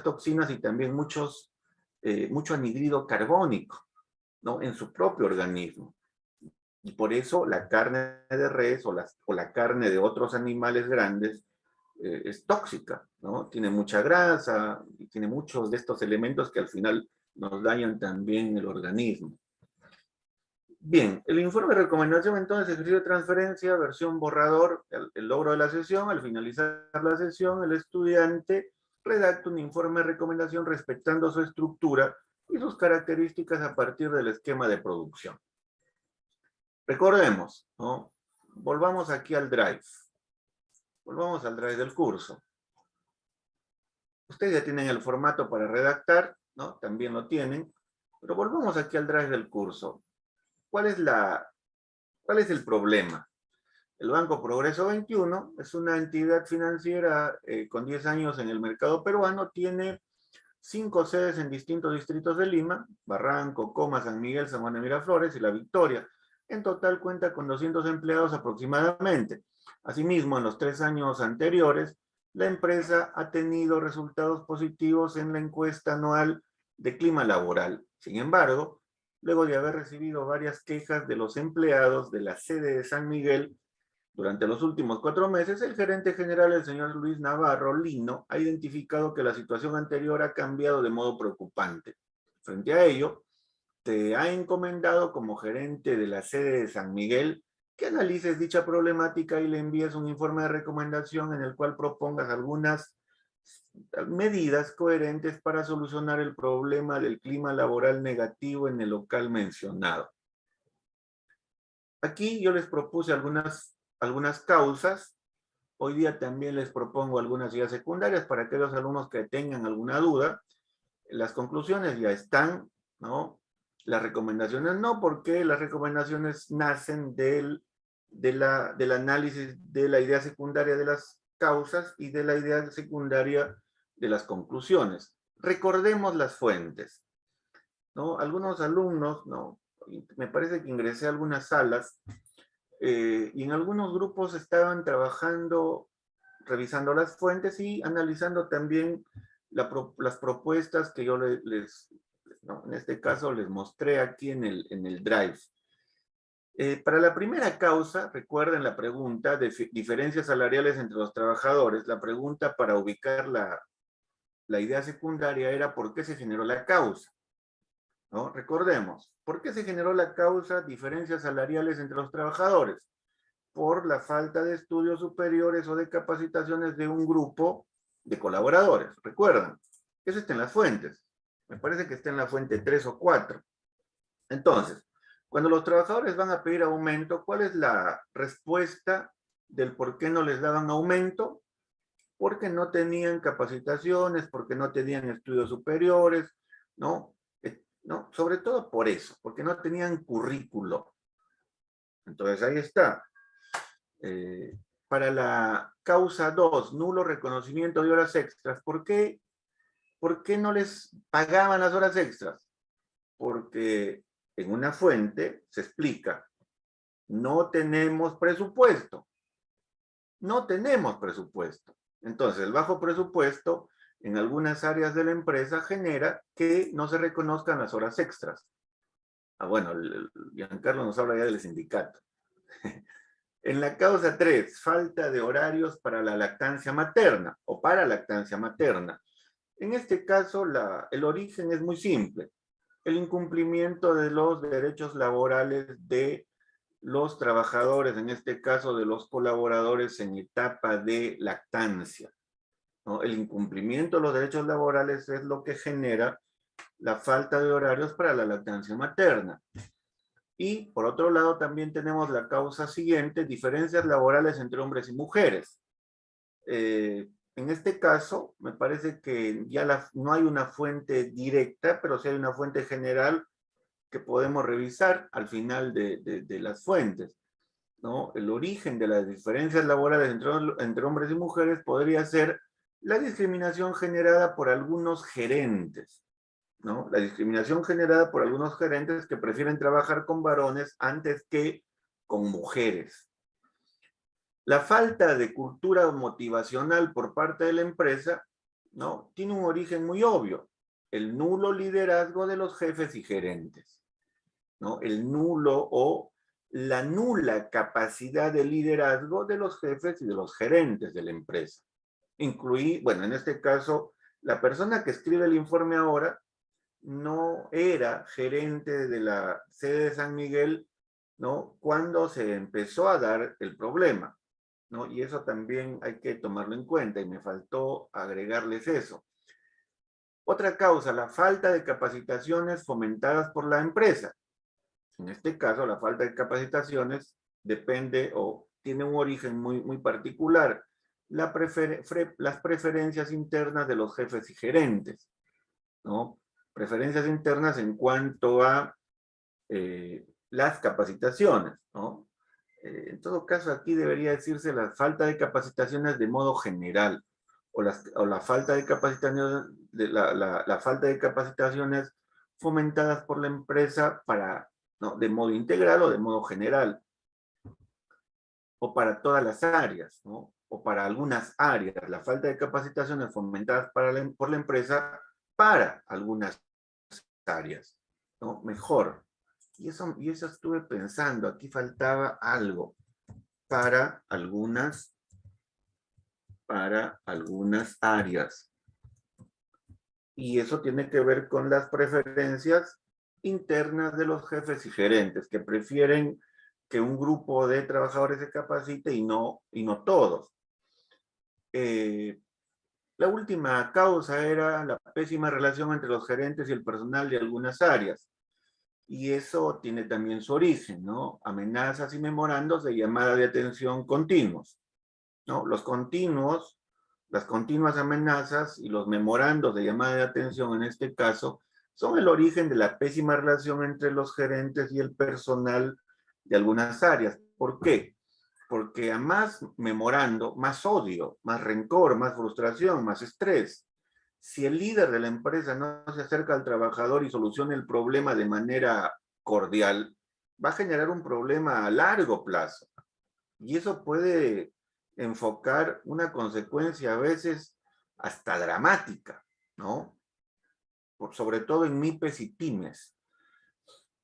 [SPEAKER 1] toxinas y también mucho anhídrido carbónico, ¿no? En su propio organismo. Y por eso la carne de res o la carne de otros animales grandes es tóxica, ¿no? Tiene mucha grasa y tiene muchos de estos elementos que al final nos dañan también el organismo. Bien, el informe de recomendación entonces, ejercicio de transferencia, versión borrador, el logro de la sesión. Al finalizar la sesión, el estudiante redacta un informe de recomendación respetando su estructura y sus características a partir del esquema de producción. Recordemos, ¿no? Volvamos aquí al Drive. Volvamos al Drive del curso. Ustedes ya tienen el formato para redactar, ¿no? También lo tienen, pero volvamos aquí al Drive del curso. ¿Cuál es el problema? El Banco Progreso 21 es una entidad financiera con 10 años en el mercado peruano, tiene 5 sedes en distintos distritos de Lima, Barranco, Coma, San Miguel, San Juan de Miraflores y La Victoria. En total cuenta con 200 empleados aproximadamente. Asimismo, en los 3 años anteriores, la empresa ha tenido resultados positivos en la encuesta anual de clima laboral. Sin embargo, luego de haber recibido varias quejas de los empleados de la sede de San Miguel, durante los últimos 4 meses, el gerente general, el señor Luis Navarro Lino, ha identificado que la situación anterior ha cambiado de modo preocupante. Frente a ello, te ha encomendado como gerente de la sede de San Miguel que analices dicha problemática y le envíes un informe de recomendación en el cual propongas algunas medidas coherentes para solucionar el problema del clima laboral negativo en el local mencionado. Aquí yo les propuse algunas causas. Hoy día también les propongo algunas ideas secundarias para aquellos alumnos que tengan alguna duda. Las conclusiones ya están, ¿no? Las recomendaciones no, porque las recomendaciones nacen del análisis de la idea secundaria de las causas y de la idea secundaria de las conclusiones. Recordemos las fuentes, ¿no? Algunos alumnos, ¿no? Me parece que ingresé a algunas salas y en algunos grupos estaban trabajando, revisando las fuentes y analizando también las propuestas que yo no, en este caso les mostré aquí en el Drive. Para la primera causa, recuerden la pregunta de diferencias salariales entre los trabajadores. La pregunta para ubicar la idea secundaria era ¿por qué se generó la causa? ¿No? Recordemos, ¿por qué se generó la causa diferencias salariales entre los trabajadores? Por la falta de estudios superiores o de capacitaciones de un grupo de colaboradores. Recuerdan, eso está en las fuentes. Me parece que está en la fuente 3 o 4. Entonces, cuando los trabajadores van a pedir aumento, ¿cuál es la respuesta del por qué no les daban aumento? Porque no tenían capacitaciones, porque no tenían estudios superiores, ¿no? ¿No? Sobre todo por eso, porque no tenían currículo. Entonces ahí está. Para la causa 2, nulo reconocimiento de horas extras, ¿por qué no les pagaban las horas extras? Porque en una fuente se explica, no tenemos presupuesto. No tenemos presupuesto. Entonces, el bajo presupuesto en algunas áreas de la empresa genera que no se reconozcan las horas extras. Ah, bueno, Giancarlo nos habla ya del sindicato. En la causa 3, falta de horarios para la lactancia materna o para lactancia materna. En este caso, el origen es muy simple. El incumplimiento de los derechos laborales de los trabajadores, en este caso de los colaboradores en etapa de lactancia, ¿no? El incumplimiento de los derechos laborales es lo que genera la falta de horarios para la lactancia materna. Y por otro lado también tenemos la causa siguiente, diferencias laborales entre hombres y mujeres. En este caso, me parece que ya no hay una fuente directa, pero sí hay una fuente general que podemos revisar al final de las fuentes, ¿no? El origen de las diferencias laborales entre hombres y mujeres podría ser la discriminación generada por algunos gerentes, ¿no? La discriminación generada por algunos gerentes que prefieren trabajar con varones antes que con mujeres. La falta de cultura motivacional por parte de la empresa, ¿no? Tiene un origen muy obvio, el nulo liderazgo de los jefes y gerentes, ¿no? El nulo o la nula capacidad de liderazgo de los jefes y de los gerentes de la empresa. Bueno, en este caso, la persona que escribe el informe ahora no era gerente de la sede de San Miguel, ¿no? Cuando se empezó a dar el problema, ¿no? Y eso también hay que tomarlo en cuenta y me faltó agregarles eso. Otra causa, la falta de capacitaciones fomentadas por la empresa. En este caso, la falta de capacitaciones depende o tiene un origen muy particular. Las preferencias internas de los jefes y gerentes, ¿no? Preferencias internas en cuanto a las capacitaciones, ¿no? En todo caso, aquí debería decirse la falta de capacitaciones de modo general, o la falta de capacitaciones, la falta de capacitaciones fomentadas por la empresa para, ¿no? De modo integral o de modo general, o para todas las áreas, ¿no? O para algunas áreas, la falta de capacitaciones fomentadas por la empresa para algunas áreas, ¿no? Mejor. Y eso estuve pensando, aquí faltaba algo para algunas áreas. Y eso tiene que ver con las preferencias internas de los jefes y gerentes, que prefieren que un grupo de trabajadores se capacite y no todos. La última causa era la pésima relación entre los gerentes y el personal de algunas áreas. Y eso tiene también su origen, ¿no? Amenazas y memorandos de llamada de atención continuos, ¿no? Las continuas amenazas y los memorandos de llamada de atención, en este caso, son el origen de la pésima relación entre los gerentes y el personal de algunas áreas. ¿Por qué? Porque a más memorando, más odio, más rencor, más frustración, más estrés. Si el líder de la empresa no se acerca al trabajador y soluciona el problema de manera cordial, va a generar un problema a largo plazo. Y eso puede enfocar una consecuencia a veces hasta dramática, ¿no? Sobre todo en MIPES y pymes.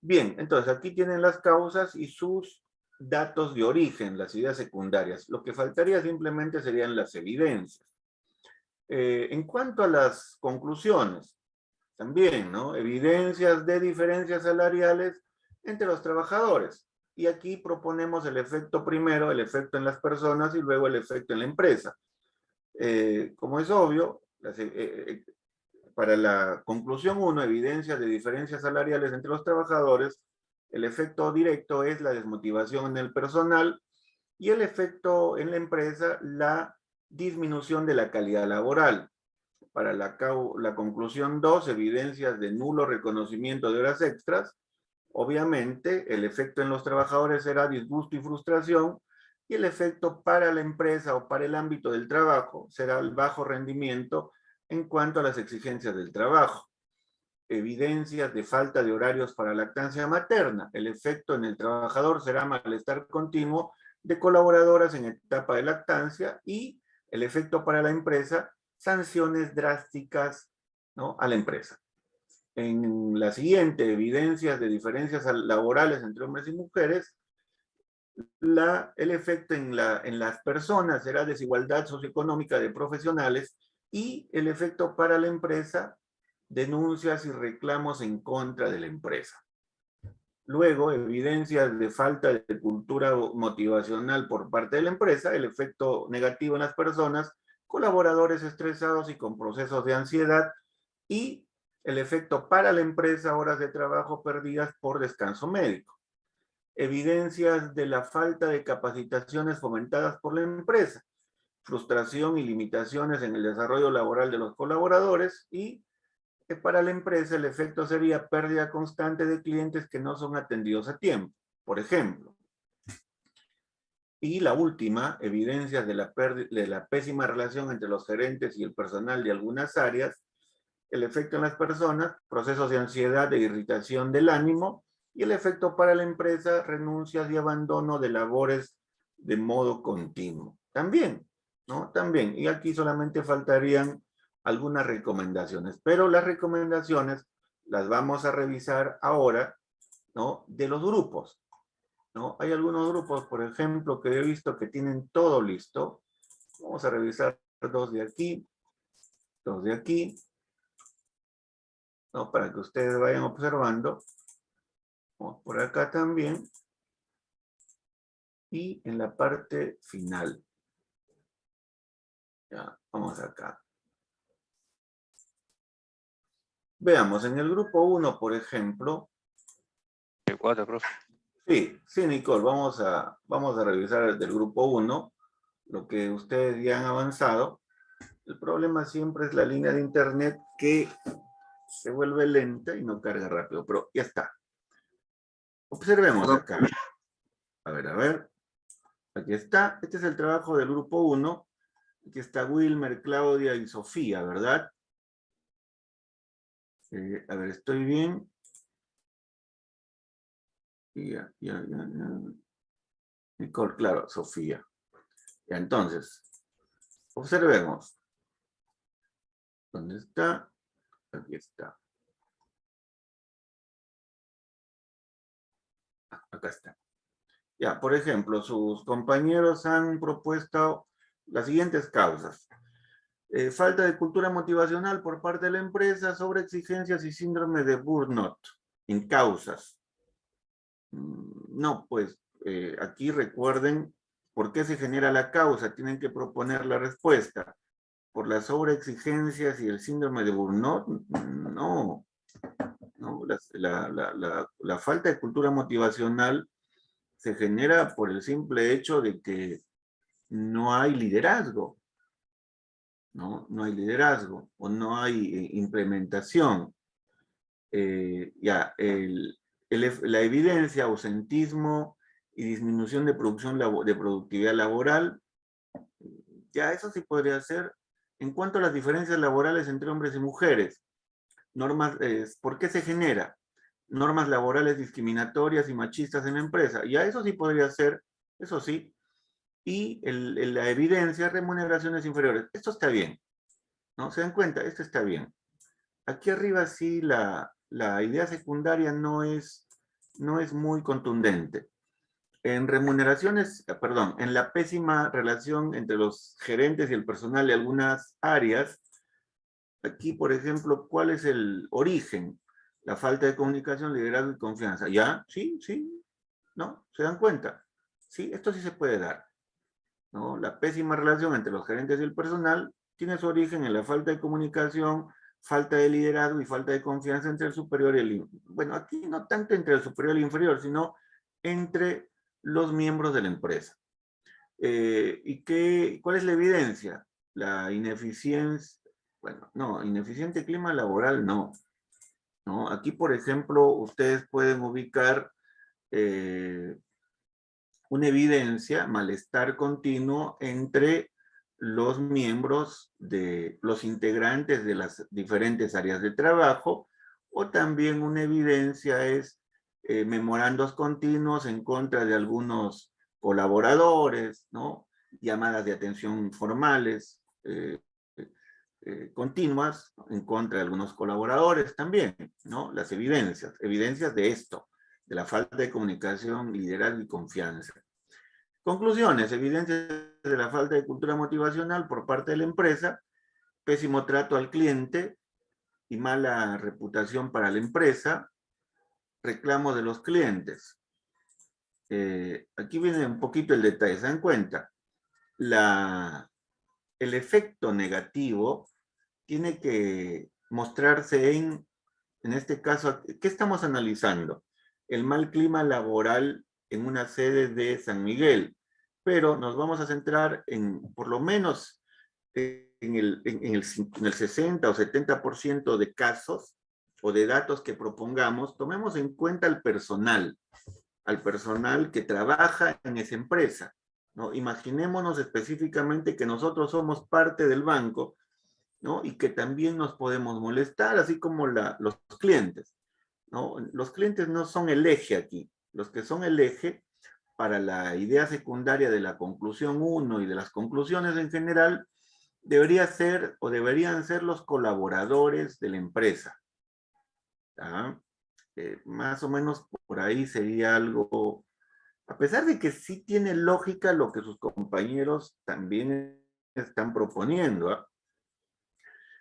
[SPEAKER 1] Bien, entonces aquí tienen las causas y sus datos de origen, las ideas secundarias. Lo que faltaría simplemente serían las evidencias. En cuanto a las conclusiones, también, ¿no? Evidencias de diferencias salariales entre los trabajadores. Y aquí proponemos el efecto primero, el efecto en las personas y luego el efecto en la empresa. Como es obvio, para la conclusión 1, evidencias de diferencias salariales entre los trabajadores, el efecto directo es la desmotivación en el personal y el efecto en la empresa, la disminución de la calidad laboral. Para la conclusión 2, evidencias de nulo reconocimiento de horas extras. Obviamente, el efecto en los trabajadores será disgusto y frustración, y el efecto para la empresa o para el ámbito del trabajo será el bajo rendimiento en cuanto a las exigencias del trabajo. Evidencias de falta de horarios para lactancia materna. El efecto en el trabajador será malestar continuo de colaboradoras en etapa de lactancia, y el efecto para la empresa, sanciones drásticas, ¿no?, a la empresa. En la siguiente, evidencias de diferencias laborales entre hombres y mujeres, el efecto en las personas será desigualdad socioeconómica de profesionales, y el efecto para la empresa, denuncias y reclamos en contra de la empresa. Luego, evidencias de falta de cultura motivacional por parte de la empresa, el efecto negativo en las personas, colaboradores estresados y con procesos de ansiedad, y el efecto para la empresa, horas de trabajo perdidas por descanso médico. Evidencias de la falta de capacitaciones fomentadas por la empresa, frustración y limitaciones en el desarrollo laboral de los colaboradores, y para la empresa el efecto sería pérdida constante de clientes que no son atendidos a tiempo, por ejemplo. Y la última, evidencias de la pésima relación entre los gerentes y el personal de algunas áreas, el efecto en las personas, procesos de ansiedad e irritación del ánimo, y el efecto para la empresa, renuncias y abandono de labores de modo continuo. También, ¿no? También, y aquí solamente faltarían algunas recomendaciones, pero las recomendaciones las vamos a revisar ahora, ¿no?, de los grupos, ¿no? Hay algunos grupos, por ejemplo, que he visto que tienen todo listo. Vamos a revisar dos de aquí, ¿no?, para que ustedes vayan observando. Vamos por acá también. Y en la parte final. Ya, vamos acá. Veamos, en el grupo 1, por ejemplo.
[SPEAKER 4] El 4, profe.
[SPEAKER 1] Sí, Nicole, vamos a revisar del grupo 1 lo que ustedes ya han avanzado. El problema siempre es la línea de internet, que se vuelve lenta y no carga rápido, pero ya está. Observemos acá. A ver. Aquí está. Este es el trabajo del grupo 1. Aquí está Wilmer, Claudia y Sofía, ¿verdad? A ver, ¿estoy bien? Ya. Nicole, claro, Sofía. Ya, entonces, observemos. ¿Dónde está? Aquí está. Acá está. Ya, por ejemplo, sus compañeros han propuesto las siguientes causas. Falta de cultura motivacional por parte de la empresa, sobre exigencias y síndrome de burnout en causas. No, pues aquí recuerden por qué se genera la causa, tienen que proponer la respuesta. por las sobreexigencias y el síndrome de Burnout, no. No, la falta de cultura motivacional se genera por el simple hecho de que no hay liderazgo, ¿no? No hay liderazgo o no hay implementación. La evidencia, ausentismo y disminución de de productividad laboral, ya eso sí podría ser. En cuanto a las diferencias laborales entre hombres y mujeres, normas, ¿por qué se genera? Normas laborales discriminatorias y machistas en la empresa. Ya eso sí podría ser, eso sí. Y la evidencia, remuneraciones inferiores. Esto está bien, ¿no? ¿Se dan cuenta? Esto está bien. Aquí arriba sí la idea secundaria no es muy contundente. En remuneraciones, perdón, en la pésima relación entre los gerentes y el personal de algunas áreas, aquí, por ejemplo, ¿cuál es el origen? La falta de comunicación, liderazgo y confianza. ¿Ya? Sí, sí, ¿no? ¿Se dan cuenta? Sí, esto sí se puede dar, ¿no? La pésima relación entre los gerentes y el personal tiene su origen en la falta de comunicación, falta de liderazgo y falta de confianza entre el superior y el... Bueno, aquí no tanto entre el superior y el inferior, sino entre los miembros de la empresa. ¿Cuál es la evidencia? La ineficiencia, bueno, no, ineficiente clima laboral no. ¿No? Aquí, por ejemplo, ustedes pueden ubicar una evidencia, malestar continuo entre los miembros los integrantes de las diferentes áreas de trabajo, o también una evidencia es memorandos continuos en contra de algunos colaboradores, ¿no? Llamadas de atención formales, continuas en contra de algunos colaboradores también, ¿no? Las evidencias de esto, de la falta de comunicación, liderazgo y confianza. Conclusiones, evidencias de la falta de cultura motivacional por parte de la empresa, pésimo trato al cliente y mala reputación para la empresa, reclamos de los clientes. Aquí viene un poquito el detalle, ¿se dan cuenta? El efecto negativo tiene que mostrarse en este caso, ¿qué estamos analizando? El mal clima laboral en una sede de San Miguel, pero nos vamos a centrar en, por lo menos, en el 60 o 70% de casos o de datos que propongamos, tomemos en cuenta al personal que trabaja en esa empresa, ¿no? Imaginémonos específicamente que nosotros somos parte del banco, ¿no? Y que también nos podemos molestar, así como los clientes, ¿no? Los clientes no son el eje aquí. Los que son el eje para la idea secundaria de la conclusión 1 y de las conclusiones en general, deberían ser los colaboradores de la empresa. ¿Ah? Más o menos por ahí sería algo, a pesar de que sí tiene lógica lo que sus compañeros también están proponiendo, ¿ah?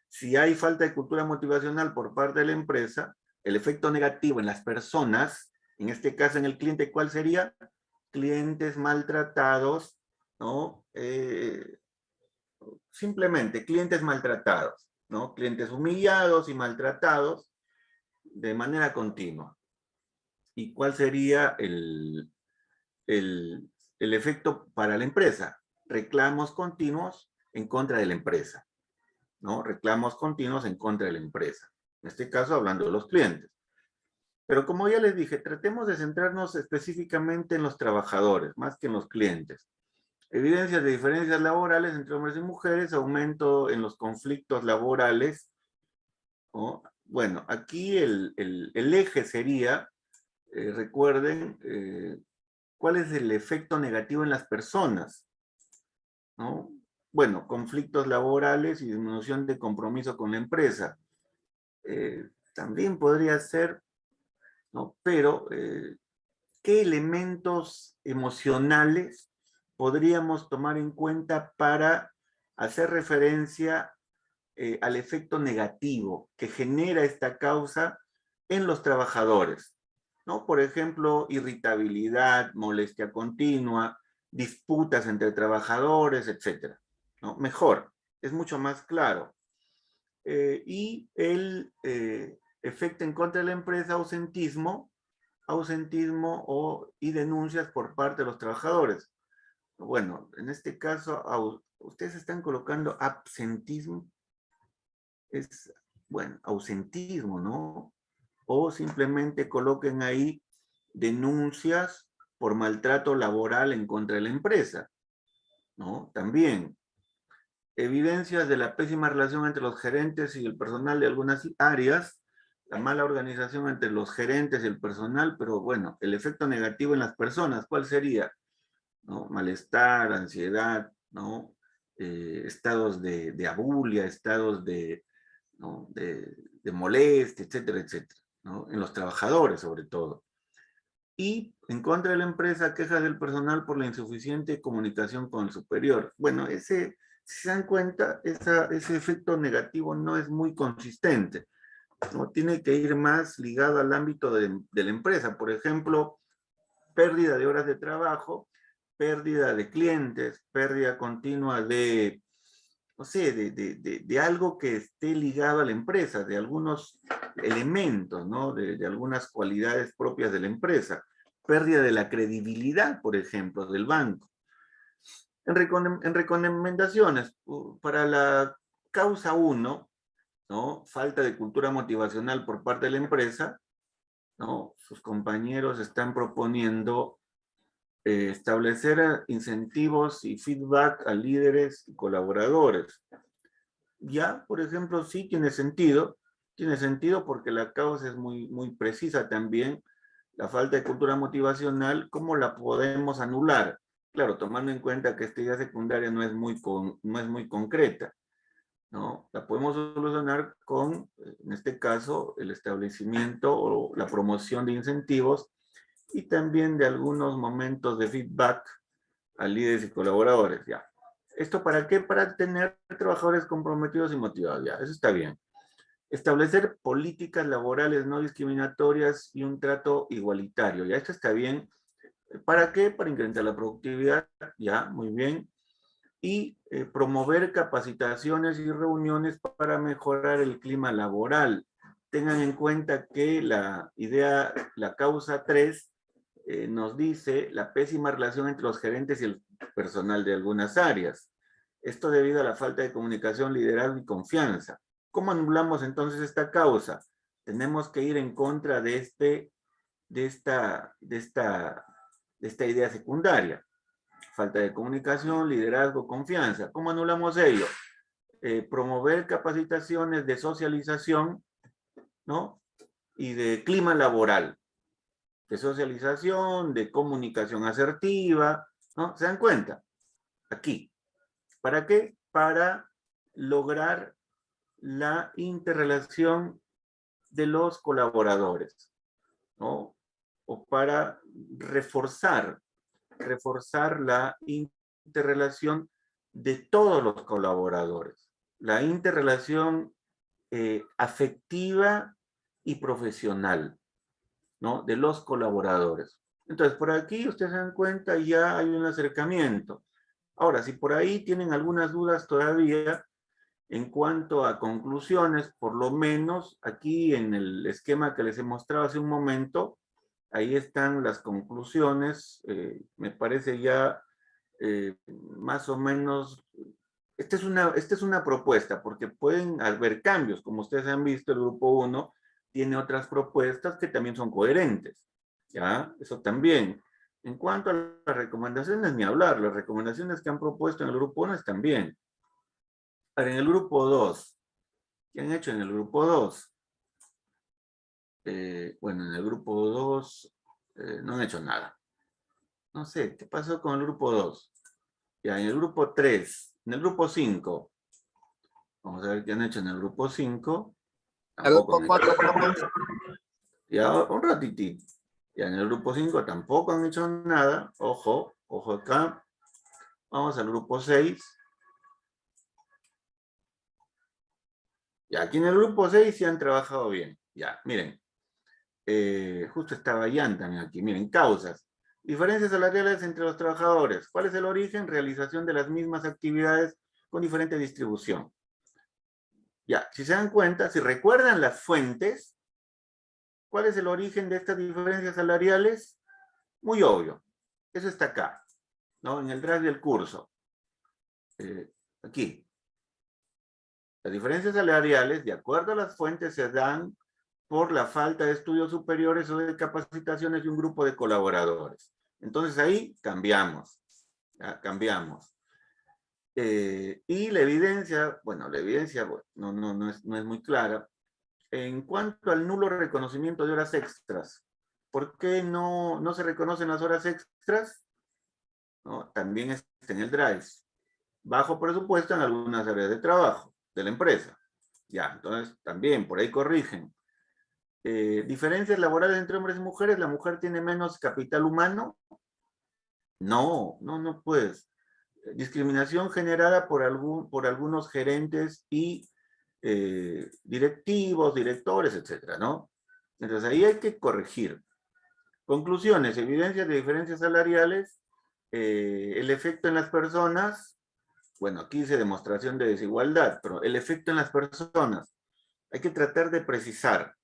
[SPEAKER 1] Si hay falta de cultura motivacional por parte de la empresa, el efecto negativo en las personas, en este caso en el cliente, ¿cuál sería? Clientes maltratados, ¿no? Simplemente clientes maltratados, ¿no? Clientes humillados y maltratados de manera continua. ¿Y cuál sería el efecto para la empresa? Reclamos continuos en contra de la empresa, ¿no? Reclamos continuos en contra de la empresa. En este caso, hablando de los clientes. Pero como ya les dije, tratemos de centrarnos específicamente en los trabajadores, más que en los clientes. Evidencias de diferencias laborales entre hombres y mujeres, aumento en los conflictos laborales, ¿no? Bueno, aquí el eje sería, recuerden, ¿cuál es el efecto negativo en las personas? ¿No? Bueno, conflictos laborales y disminución de compromiso con la empresa. También podría ser, ¿no? Pero, ¿qué elementos emocionales podríamos tomar en cuenta para hacer referencia al efecto negativo que genera esta causa en los trabajadores? ¿No? Por ejemplo, irritabilidad, molestia continua, disputas entre trabajadores, etc. ¿No? Mejor, es mucho más claro. Y el efecto en contra de la empresa, ausentismo y denuncias por parte de los trabajadores. Bueno, en este caso, ustedes están colocando absentismo, es, bueno, ausentismo, ¿no? O simplemente coloquen ahí denuncias por maltrato laboral en contra de la empresa, ¿no? También, evidencias de la pésima relación entre los gerentes y el personal de algunas áreas, la mala organización entre los gerentes y el personal, pero bueno, el efecto negativo en las personas, ¿cuál sería? ¿No? Malestar, ansiedad, ¿no? Estados de abulia, estados ¿no? de molestia, etcétera, etcétera, ¿no? En los trabajadores sobre todo. Y en contra de la empresa, quejas del personal por la insuficiente comunicación con el superior. Bueno, si se dan cuenta, ese efecto negativo no es muy consistente, ¿no? Tiene que ir más ligado al ámbito de la empresa. Por ejemplo, pérdida de horas de trabajo, pérdida de clientes, pérdida continua de, no sé, de algo que esté ligado a la empresa, de algunos elementos, ¿no? De algunas cualidades propias de la empresa. Pérdida de la credibilidad, por ejemplo, del banco. En recomendaciones, para la causa 1, ¿no? Falta de cultura motivacional por parte de la empresa, ¿no? Sus compañeros están proponiendo establecer incentivos y feedback a líderes y colaboradores. Ya, por ejemplo, sí tiene sentido porque la causa es muy precisa también, la falta de cultura motivacional, ¿cómo la podemos anular? Claro, tomando en cuenta que esta idea secundaria no es muy concreta, ¿no? La podemos solucionar con, en este caso, el establecimiento o la promoción de incentivos y también de algunos momentos de feedback a líderes y colaboradores, ya. ¿Esto para qué? Para tener trabajadores comprometidos y motivados, ya, eso está bien. Establecer políticas laborales no discriminatorias y un trato igualitario, ya, esto está bien. ¿Para qué? Para incrementar la productividad, ya, muy bien. Y promover capacitaciones y reuniones para mejorar el clima laboral. Tengan en cuenta que la causa 3, nos dice la pésima relación entre los gerentes y el personal de algunas áreas. Esto debido a la falta de comunicación, liderazgo y confianza. ¿Cómo anulamos entonces esta causa? Tenemos que ir en contra de esta idea secundaria. Falta de comunicación, liderazgo, confianza. ¿Cómo anulamos ello? Promover capacitaciones de socialización, ¿no? Y de clima laboral. De socialización, de comunicación asertiva, ¿no? ¿Se dan cuenta? Aquí. ¿Para qué? Para lograr la interrelación de los colaboradores, ¿no? O para reforzar la interrelación de todos los colaboradores. La interrelación afectiva y profesional, ¿no? De los colaboradores. Entonces, por aquí ustedes se dan cuenta, ya hay un acercamiento. Ahora, si por ahí tienen algunas dudas todavía en cuanto a conclusiones, por lo menos aquí en el esquema que les he mostrado hace un momento, ahí están las conclusiones, me parece ya más o menos. Esta es una propuesta, porque pueden haber cambios, como ustedes han visto, el grupo 1 tiene otras propuestas que también son coherentes, ¿ya? Eso también. En cuanto a las recomendaciones, ni hablar, las recomendaciones que han propuesto en el grupo 1 están bien. Ahora, en el grupo 2, ¿qué han hecho en el grupo 2? Bueno, en el grupo 2 no han hecho nada. No sé, ¿qué pasó con el grupo 2? Ya, en el grupo 3, en el grupo 5, vamos a ver qué han hecho en el grupo 5. Tampoco han hecho nada. Ya, un ratitito. Ya en el grupo 5 tampoco han hecho nada. Ojo, ojo acá. Vamos al grupo 6. Ya, aquí en el grupo 6 sí han trabajado bien. Ya, miren. Justo estaba Jan también aquí. Miren, causas. Diferencias salariales entre los trabajadores. ¿Cuál es el origen? Realización de las mismas actividades con diferente distribución. Ya, si se dan cuenta, si recuerdan las fuentes, ¿cuál es el origen de estas diferencias salariales? Muy obvio. Eso está acá, ¿no? En el drive del curso. Aquí. Las diferencias salariales, de acuerdo a las fuentes, se dan por la falta de estudios superiores o de capacitaciones de un grupo de colaboradores. Entonces ahí cambiamos. ¿Ya? Cambiamos. Y la evidencia, bueno, no es muy clara. En cuanto al nulo reconocimiento de horas extras, ¿por qué no se reconocen las horas extras? ¿No? También está en el drive. Bajo presupuesto en algunas áreas de trabajo de la empresa. Ya, entonces también por ahí corrigen. ¿Diferencias laborales entre hombres y mujeres? ¿La mujer tiene menos capital humano? No, pues. Discriminación generada por algunos gerentes y directivos, directores, etcétera, ¿no? Entonces ahí hay que corregir. Conclusiones, evidencias de diferencias salariales, el efecto en las personas, bueno, aquí dice demostración de desigualdad, pero el efecto en las personas, hay que tratar de precisar,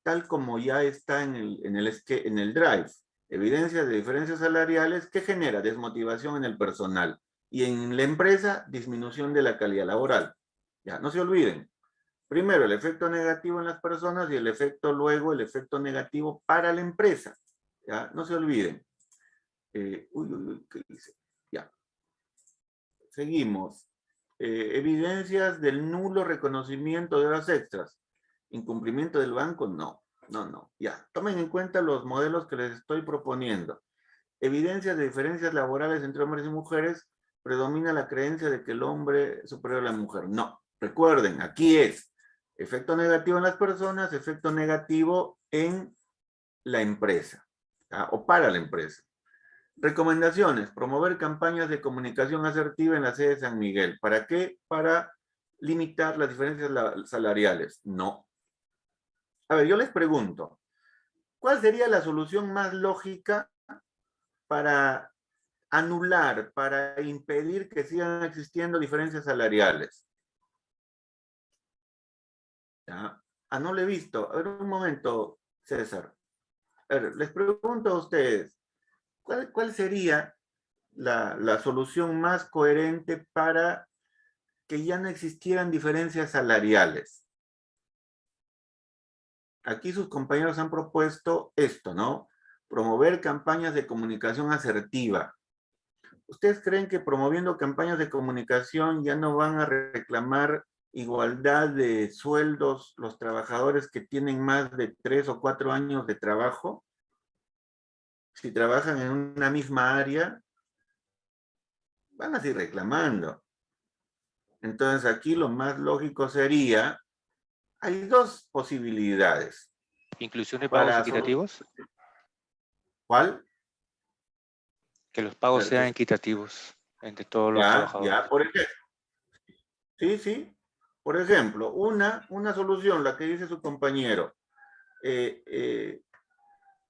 [SPEAKER 1] tal como ya está en el drive, evidencias de diferencias salariales que genera desmotivación en el personal y en la empresa disminución de la calidad laboral. Ya, no se olviden. Primero, el efecto negativo en las personas y el efecto negativo para la empresa. ¿Ya? No se olviden. ¿Qué dice? Ya. Seguimos. Evidencias del nulo reconocimiento de horas extras. ¿Incumplimiento del banco? No. Ya. Tomen en cuenta los modelos que les estoy proponiendo. Evidencias de diferencias laborales entre hombres y mujeres. Predomina la creencia de que el hombre es superior a la mujer. No. Recuerden, aquí es efecto negativo en las personas, efecto negativo en la empresa, ¿ya? O para la empresa. Recomendaciones, promover campañas de comunicación asertiva en la sede de San Miguel. ¿Para qué? Para limitar las diferencias salariales. No. A ver, yo les pregunto, ¿cuál sería la solución más lógica para anular, para impedir que sigan existiendo diferencias salariales? ¿Ya? No lo he visto. A ver, un momento, César. A ver, les pregunto a ustedes, ¿cuál sería la solución más coherente para que ya no existieran diferencias salariales? Aquí sus compañeros han propuesto esto, ¿no? Promover campañas de comunicación asertiva. ¿Ustedes creen que promoviendo campañas de comunicación ya no van a reclamar igualdad de sueldos los trabajadores que tienen más de 3 o 4 años de trabajo? Si trabajan en una misma área, van a seguir reclamando. Entonces aquí lo más lógico sería, hay dos posibilidades.
[SPEAKER 4] ¿Inclusión de pagos equitativos?
[SPEAKER 1] ¿Cuál?
[SPEAKER 4] Que los pagos sean equitativos entre todos los trabajadores.
[SPEAKER 1] Ya, por ejemplo. Sí. Por ejemplo, una solución, la que dice su compañero,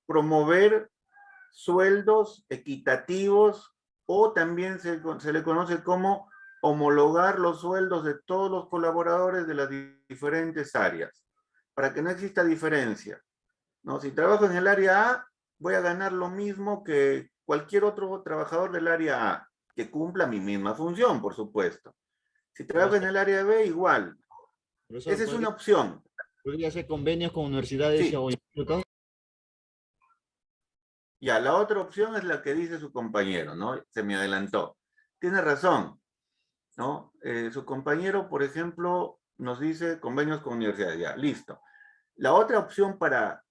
[SPEAKER 1] promover sueldos equitativos, o también se le conoce como homologar los sueldos de todos los colaboradores de las diferentes áreas, para que no exista diferencia, ¿no? Si trabajo en el área A, voy a ganar lo mismo que cualquier otro trabajador del área A, que cumpla mi misma función, por supuesto. Si trabajo en el área B, igual.
[SPEAKER 5] Profesor,
[SPEAKER 1] esa es una opción.
[SPEAKER 5] ¿Podría hacer convenios con universidades
[SPEAKER 1] Sí.
[SPEAKER 5] o institutos?
[SPEAKER 1] Ya, la otra opción es la que dice su compañero, ¿no? Se me adelantó. Tiene razón, ¿no? Su compañero, por ejemplo, nos dice convenios con universidades. Ya, listo. La otra opción para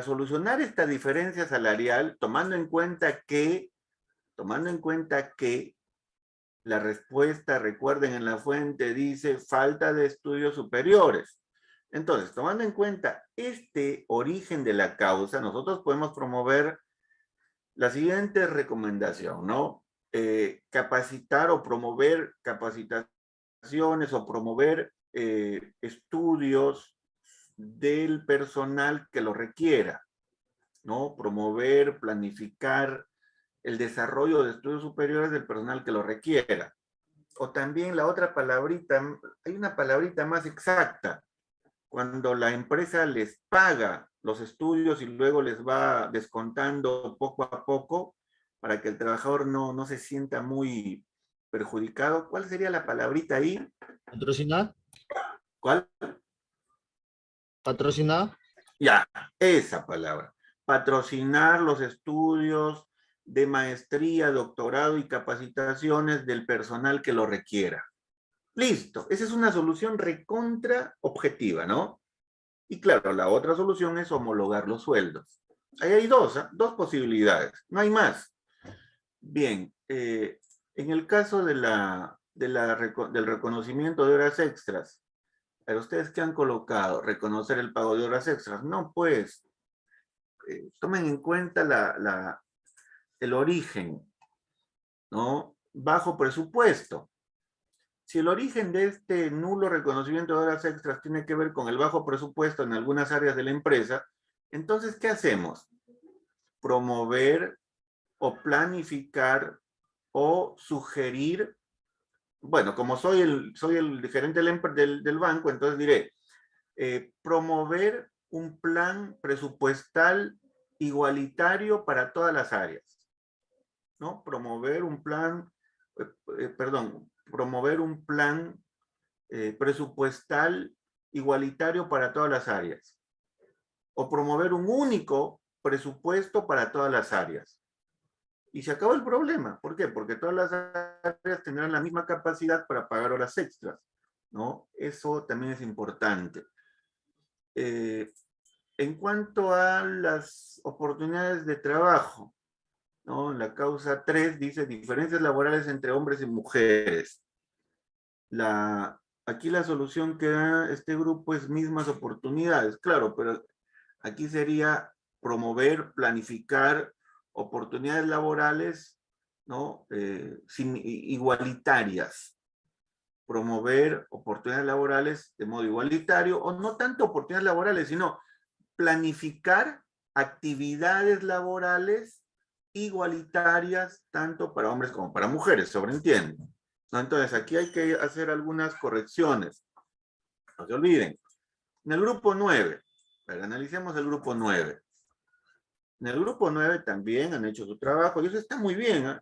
[SPEAKER 1] solucionar esta diferencia salarial, tomando en cuenta que la respuesta, recuerden en la fuente, dice falta de estudios superiores. Entonces, tomando en cuenta este origen de la causa, nosotros podemos promover la siguiente recomendación, ¿no? Capacitar o promover capacitaciones o promover estudios del personal que lo requiera, ¿no? Promover, planificar el desarrollo de estudios superiores del personal que lo requiera. o también la otra palabrita, hay una palabrita más exacta, cuando la empresa les paga los estudios y luego les va descontando poco a poco para que el trabajador no se sienta muy perjudicado. ¿Cuál sería la palabrita ahí?
[SPEAKER 5] ¿Patrocinar?
[SPEAKER 1] ¿Cuál?
[SPEAKER 5] ¿Patrocinar?
[SPEAKER 1] Ya, esa palabra. Patrocinar los estudios de maestría, doctorado y capacitaciones del personal que lo requiera. Listo, esa es una solución recontra objetiva, ¿no? Y claro, la otra solución es homologar los sueldos. Ahí hay dos posibilidades, no hay más. Bien, en el caso del reconocimiento de horas extras, pero ustedes qué han colocado, reconocer el pago de horas extras. No, pues, tomen en cuenta el origen, ¿no? Bajo presupuesto. Si el origen de este nulo reconocimiento de horas extras tiene que ver con el bajo presupuesto en algunas áreas de la empresa, entonces, ¿qué hacemos? Promover o planificar o sugerir. Bueno, como soy el gerente del banco, entonces diré, promover un plan presupuestal igualitario para todas las áreas, ¿no? Promover un plan presupuestal igualitario para todas las áreas. O promover un único presupuesto para todas las áreas. Y se acabó el problema. ¿Por qué? Porque todas las áreas tendrán la misma capacidad para pagar horas extras, ¿no? Eso también es importante. En cuanto a las oportunidades de trabajo, ¿no? En la causa 3 dice diferencias laborales entre hombres y mujeres. Aquí la solución que da este grupo es mismas oportunidades, claro, pero aquí sería promover, planificar oportunidades laborales, ¿no? Igualitarias. Promover oportunidades laborales de modo igualitario, o no tanto oportunidades laborales, sino planificar actividades laborales igualitarias tanto para hombres como para mujeres, sobreentiende, ¿no? Entonces, aquí hay que hacer algunas correcciones. No se olviden. En el grupo 9, analicemos el grupo 9. En el grupo 9 también han hecho su trabajo, y eso está muy bien, ¿eh?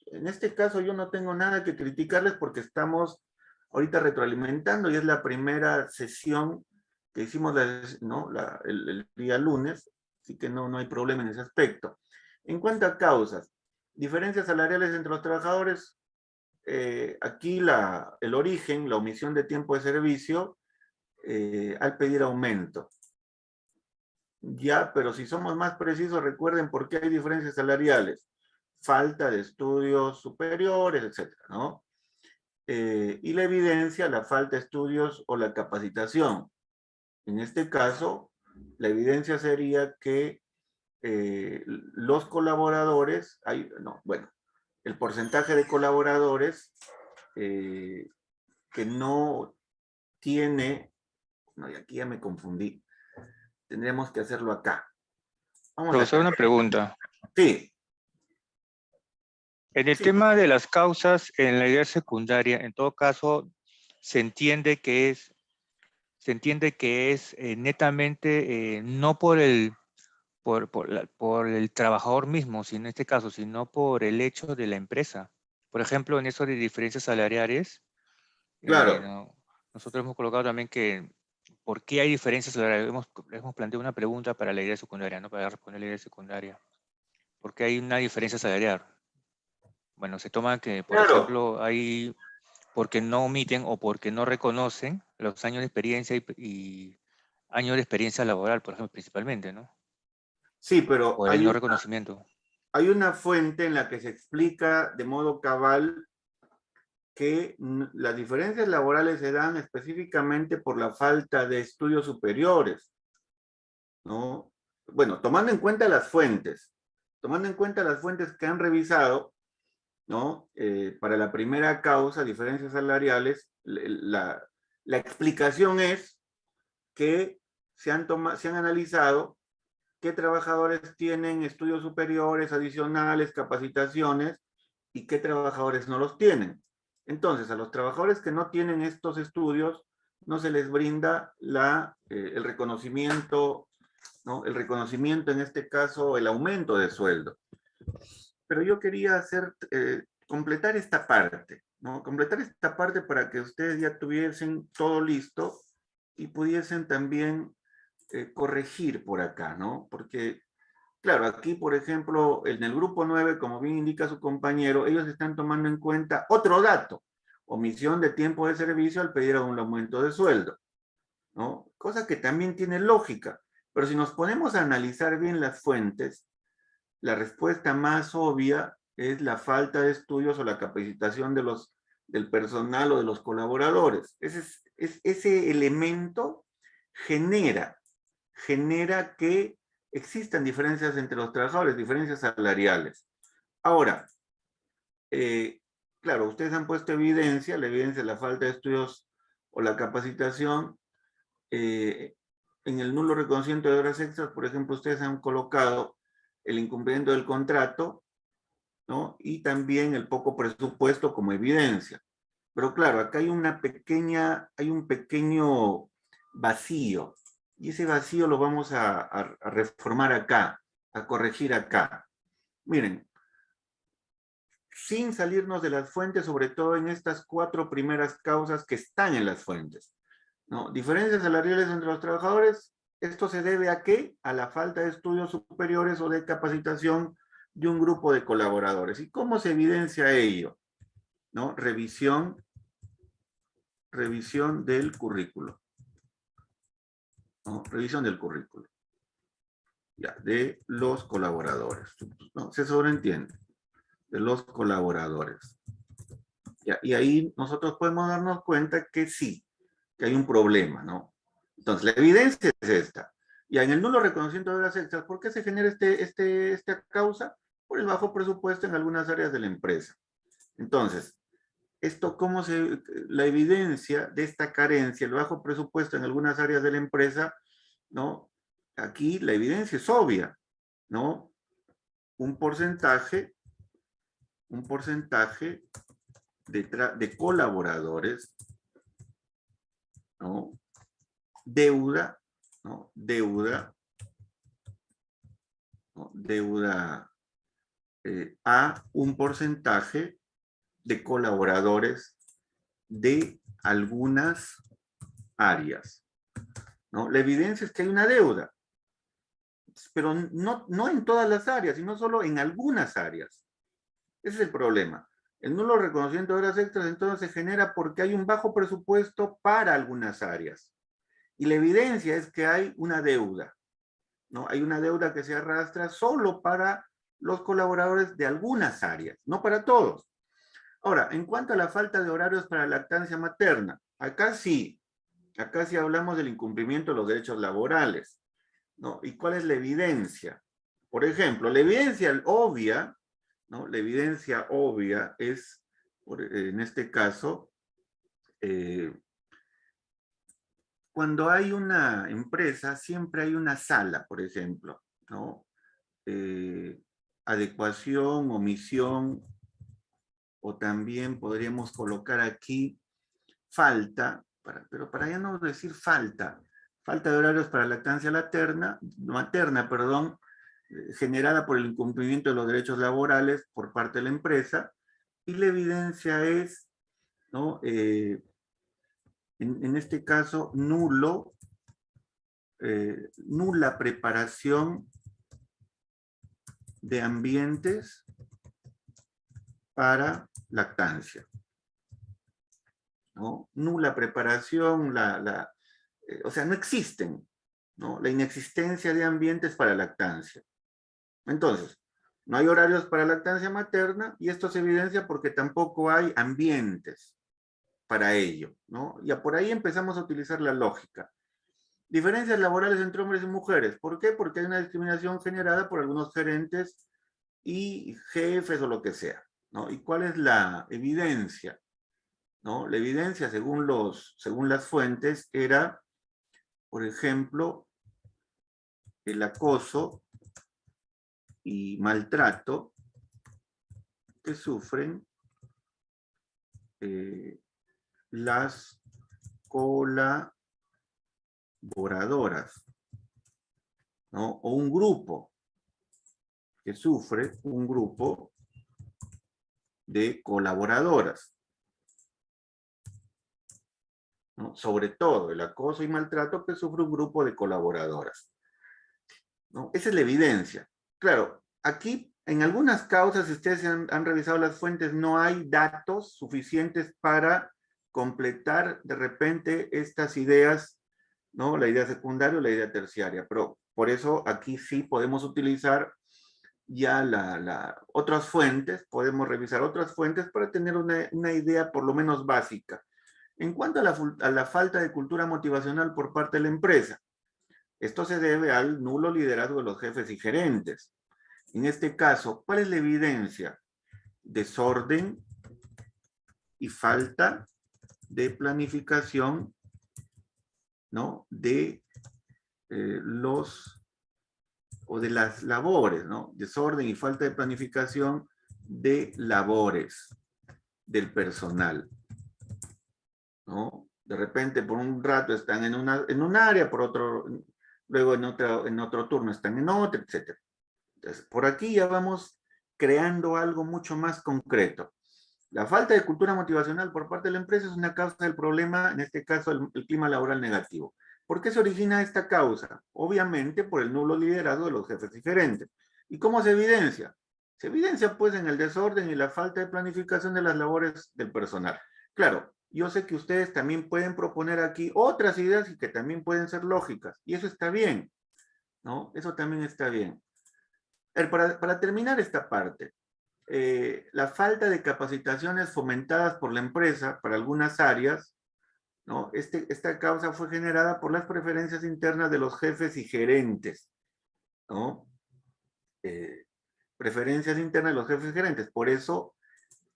[SPEAKER 1] En este caso yo no tengo nada que criticarles porque estamos ahorita retroalimentando y es la primera sesión que hicimos el día lunes, así que no hay problema en ese aspecto. En cuanto a causas, diferencias salariales entre los trabajadores, aquí el origen, la omisión de tiempo de servicio, al pedir aumento. Ya, pero si somos más precisos, recuerden por qué hay diferencias salariales. Falta de estudios superiores, etcétera, ¿no? Y la evidencia, la falta de estudios o la capacitación. En este caso, la evidencia sería que los colaboradores, el porcentaje de colaboradores que no tiene, y aquí ya me confundí, tendremos que hacerlo acá.
[SPEAKER 4] Profesor, una pregunta.
[SPEAKER 1] Sí.
[SPEAKER 4] En el tema de las causas en la idea secundaria, en todo caso, se entiende que es netamente no por el trabajador mismo, en este caso, sino por el hecho de la empresa. Por ejemplo, en eso de diferencias salariales,
[SPEAKER 1] Claro.
[SPEAKER 4] nosotros hemos colocado también que ¿por qué hay diferencias salariales? Hemos planteado una pregunta para la idea secundaria, ¿no? Para responder la idea secundaria. ¿Por qué hay una diferencia salarial? Bueno, se toma que, por ejemplo, hay porque no omiten o porque no reconocen los años de experiencia y años de experiencia laboral, por ejemplo, principalmente, ¿no?
[SPEAKER 1] Sí, pero
[SPEAKER 4] O el no reconocimiento.
[SPEAKER 1] Hay una fuente en la que se explica de modo cabal que las diferencias laborales se dan específicamente por la falta de estudios superiores, ¿no? Bueno, tomando en cuenta las fuentes que han revisado, ¿no? Para la primera causa, diferencias salariales, la explicación es que se han analizado qué trabajadores tienen estudios superiores, adicionales, capacitaciones, y qué trabajadores no los tienen. Entonces, a los trabajadores que no tienen estos estudios, no se les brinda el reconocimiento, ¿no? El reconocimiento, en este caso, el aumento de sueldo. Pero yo quería completar esta parte, ¿no? Completar esta parte para que ustedes ya tuviesen todo listo y pudiesen también corregir por acá, ¿no? Porque, claro, aquí, por ejemplo, en el grupo 9, como bien indica su compañero, ellos están tomando en cuenta otro dato, omisión de tiempo de servicio al pedir un aumento de sueldo, ¿no? Cosa que también tiene lógica, pero si nos ponemos a analizar bien las fuentes, la respuesta más obvia es la falta de estudios o la capacitación del personal o de los colaboradores. Ese elemento genera que existan diferencias entre los trabajadores, diferencias salariales. Ahora, claro, ustedes han puesto evidencia, la evidencia de la falta de estudios o la capacitación. En el nulo reconocimiento de horas extras, por ejemplo, ustedes han colocado el incumplimiento del contrato, ¿no? Y también el poco presupuesto como evidencia. Pero claro, acá hay un pequeño vacío, y ese vacío lo vamos a reformar acá, a corregir acá. Miren, sin salirnos de las fuentes, sobre todo en estas 4 primeras causas que están en las fuentes, ¿no? Diferencias salariales entre los trabajadores, ¿esto se debe a qué? A la falta de estudios superiores o de capacitación de un grupo de colaboradores. ¿Y cómo se evidencia ello? ¿No? Revisión del currículo. ¿No? Revisión del currículo. Ya, de los colaboradores. ¿No? Se sobreentiende. De los colaboradores. Ya, y ahí nosotros podemos darnos cuenta que sí, que hay un problema, ¿no? Entonces, la evidencia es esta. Ya en el nulo reconocimiento de horas extras, ¿por qué se genera esta causa? Por el bajo presupuesto en algunas áreas de la empresa. Entonces, la evidencia de esta carencia, el bajo presupuesto en algunas áreas de la empresa, ¿no? Aquí la evidencia es obvia, ¿no? Un porcentaje de colaboradores, ¿no? Deuda, ¿no? Deuda a un porcentaje de colaboradores de algunas áreas, ¿no? La evidencia es que hay una deuda, pero no en todas las áreas, sino solo en algunas áreas. Ese es el problema. El nulo reconocimiento de horas extras entonces se genera porque hay un bajo presupuesto para algunas áreas. Y la evidencia es que hay una deuda, ¿no? Hay una deuda que se arrastra solo para los colaboradores de algunas áreas, no para todos. Ahora, en cuanto a la falta de horarios para lactancia materna, acá sí hablamos del incumplimiento de los derechos laborales, ¿no? ¿Y cuál es la evidencia? Por ejemplo, la evidencia obvia, ¿no? La evidencia obvia es, en este caso, cuando hay una empresa, siempre hay una sala, por ejemplo, ¿no? Adecuación, omisión, o también podríamos colocar aquí falta, pero para ya no decir falta de horarios para lactancia materna, generada por el incumplimiento de los derechos laborales por parte de la empresa, y la evidencia es, ¿no? En este caso, nula preparación de ambientes para lactancia, ¿no? Nula preparación, o sea, no existen, ¿no? La inexistencia de ambientes para lactancia. Entonces, no hay horarios para lactancia materna y esto se evidencia porque tampoco hay ambientes para ello, ¿no? Y por ahí empezamos a utilizar la lógica. Diferencias laborales entre hombres y mujeres. ¿Por qué? Porque hay una discriminación generada por algunos gerentes y jefes o lo que sea, ¿no? ¿Y cuál es la evidencia? ¿No? La evidencia, según las fuentes, era, por ejemplo, el acoso y maltrato que sufren las colaboradoras, ¿no? O un grupo que sufre, un grupo de colaboradoras, ¿no? Sobre todo el acoso y maltrato que sufre un grupo de colaboradoras, ¿no? Esa es la evidencia. Claro, aquí en algunas causas, si ustedes han revisado las fuentes, no hay datos suficientes para completar de repente estas ideas, ¿no? La idea secundaria o la idea terciaria, pero por eso aquí sí podemos utilizar ya otras fuentes, podemos revisar otras fuentes para tener una idea por lo menos básica. En cuanto a la falta de cultura motivacional por parte de la empresa, esto se debe al nulo liderazgo de los jefes y gerentes. En este caso, ¿cuál es la evidencia? Desorden y falta de planificación, ¿no? De de las labores, ¿no? Desorden y falta de planificación de labores del personal, ¿no? De repente, por un rato están en un área, por otro, luego en otro turno están en otro, etc. Entonces, por aquí ya vamos creando algo mucho más concreto. La falta de cultura motivacional por parte de la empresa es una causa del problema, en este caso el clima laboral negativo. ¿Por qué se origina esta causa? Obviamente por el nulo liderazgo de los jefes y gerentes. ¿Y cómo se evidencia? Se evidencia pues en el desorden y la falta de planificación de las labores del personal. Claro, yo sé que ustedes también pueden proponer aquí otras ideas y que también pueden ser lógicas, y eso está bien, ¿no? Eso también está bien. Para terminar esta parte, la falta de capacitaciones fomentadas por la empresa para algunas áreas, ¿no? Esta causa fue generada por las preferencias internas de los jefes y gerentes, ¿no? Preferencias internas de los jefes y gerentes. Por eso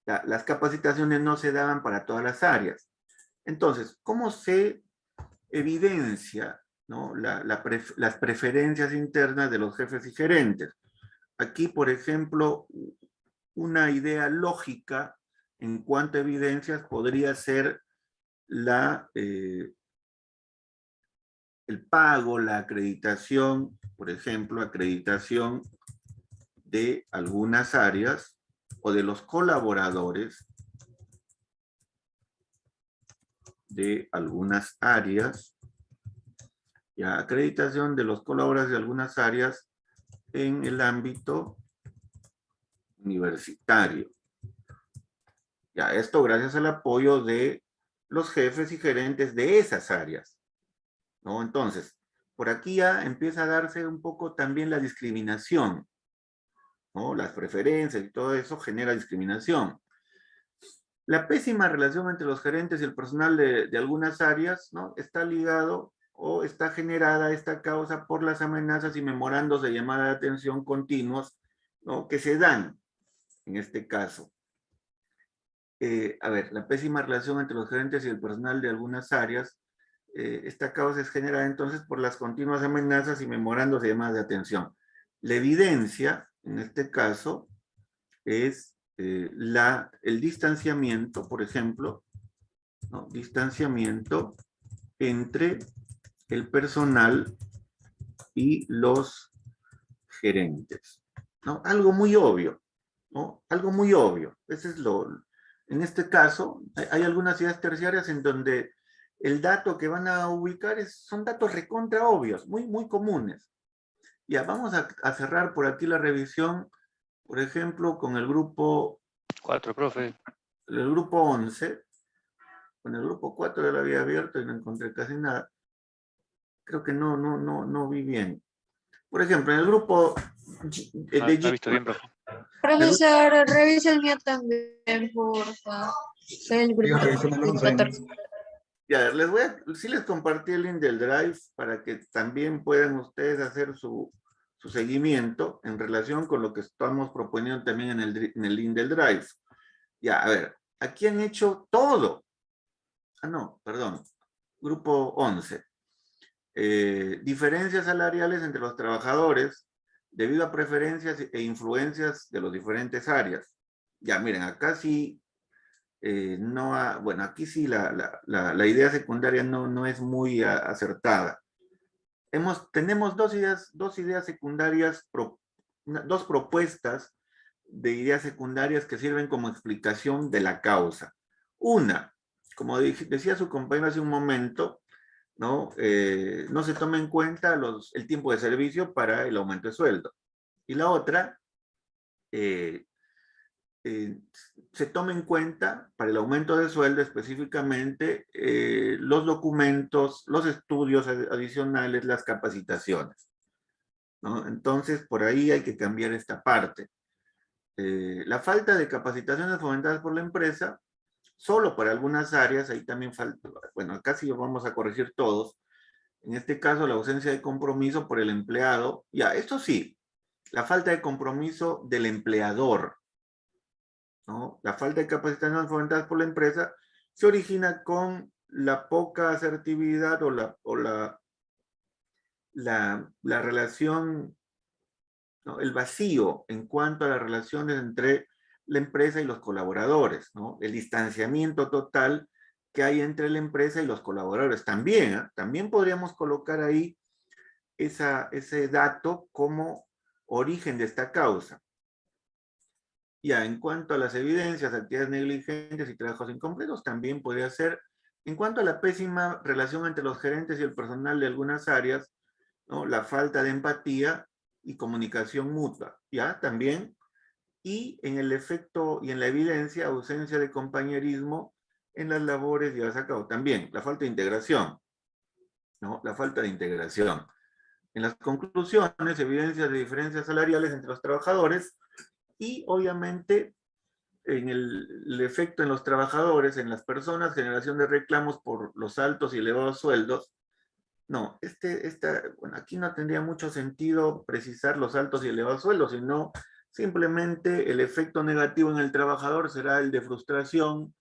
[SPEAKER 1] las capacitaciones no se daban para todas las áreas. Entonces, ¿cómo se evidencia, ¿no? las preferencias internas de los jefes y gerentes? Aquí, por ejemplo, una idea lógica en cuanto a evidencias podría ser el pago, la acreditación, por ejemplo, acreditación de algunas áreas o de los colaboradores de algunas áreas, ya, acreditación de los colaboradores de algunas áreas en el ámbito universitario. Ya, esto gracias al apoyo de los jefes y gerentes de esas áreas, ¿no? Entonces, por aquí ya empieza a darse un poco también la discriminación, ¿no? Las preferencias y todo eso genera discriminación. La pésima relación entre los gerentes y el personal de algunas áreas, ¿no? Está ligado o está generada esta causa por las amenazas y memorandos de llamada de atención continuos, ¿no? Que se dan en este caso. A ver, la pésima relación entre los gerentes y el personal de algunas áreas, esta causa es generada entonces por las continuas amenazas y memorandos de llamadas de atención. La evidencia, en este caso, es el distanciamiento, por ejemplo, ¿no? Distanciamiento entre el personal y los gerentes, ¿no? Algo muy obvio, ¿no? Algo muy obvio. Ese es en este caso, hay algunas ideas terciarias en donde el dato que van a ubicar son datos recontra obvios, muy, muy comunes. Ya, vamos a cerrar por aquí la revisión, por ejemplo, con el grupo
[SPEAKER 4] 4, profe.
[SPEAKER 1] El grupo 11, con el grupo 4 ya lo había abierto y no encontré casi nada. Creo que no vi bien. Por ejemplo, en el grupo de
[SPEAKER 4] No he visto bien, profe.
[SPEAKER 6] Profesor, revisa el mío también, porfa. Soy el grupo 14.
[SPEAKER 1] Ya, sí les compartí el link del Drive para que también puedan ustedes hacer su seguimiento en relación con lo que estamos proponiendo también en el link del Drive. Ya, a ver, aquí han hecho todo. Ah, no, perdón. Grupo 11. Diferencias salariales entre los trabajadores debido a preferencias e influencias de las diferentes áreas. Ya, miren, acá sí bueno, aquí sí la idea secundaria no es muy acertada. Tenemos dos ideas secundarias, dos propuestas de ideas secundarias que sirven como explicación de la causa. Una, como decía su compañero hace un momento, ¿no? No se toma en cuenta el tiempo de servicio para el aumento de sueldo. Y la otra, se toma en cuenta para el aumento de sueldo específicamente los documentos, los estudios adicionales, las capacitaciones, ¿no? Entonces, por ahí hay que cambiar esta parte. La falta de capacitaciones fomentadas por la empresa, solo para algunas áreas, ahí también falta, bueno, casi vamos a corregir todos. En este caso, la ausencia de compromiso por el empleado. Ya, esto sí, la falta de compromiso del empleador, ¿no? La falta de capacitación fomentadas por la empresa se origina con la poca asertividad o la relación, ¿no? El vacío en cuanto a las relaciones entre la empresa y los colaboradores, ¿no? El distanciamiento total que hay entre la empresa y los colaboradores. También, también podríamos colocar ahí ese dato como origen de esta causa. Ya, en cuanto a las evidencias, actividades negligentes y trabajos incompletos, también podría ser. En cuanto a la pésima relación entre los gerentes y el personal de algunas áreas, ¿no? La falta de empatía y comunicación mutua, ya, también. Y en el efecto y en la evidencia, ausencia de compañerismo en las labores llevadas a cabo. También, la falta de integración, ¿no? La falta de integración. En las conclusiones, evidencias de diferencias salariales entre los trabajadores y, obviamente, en el efecto en los trabajadores, en las personas, generación de reclamos por los altos y elevados sueldos. No, bueno, aquí no tendría mucho sentido precisar los altos y elevados sueldos, sino simplemente el efecto negativo en el trabajador será el de frustración,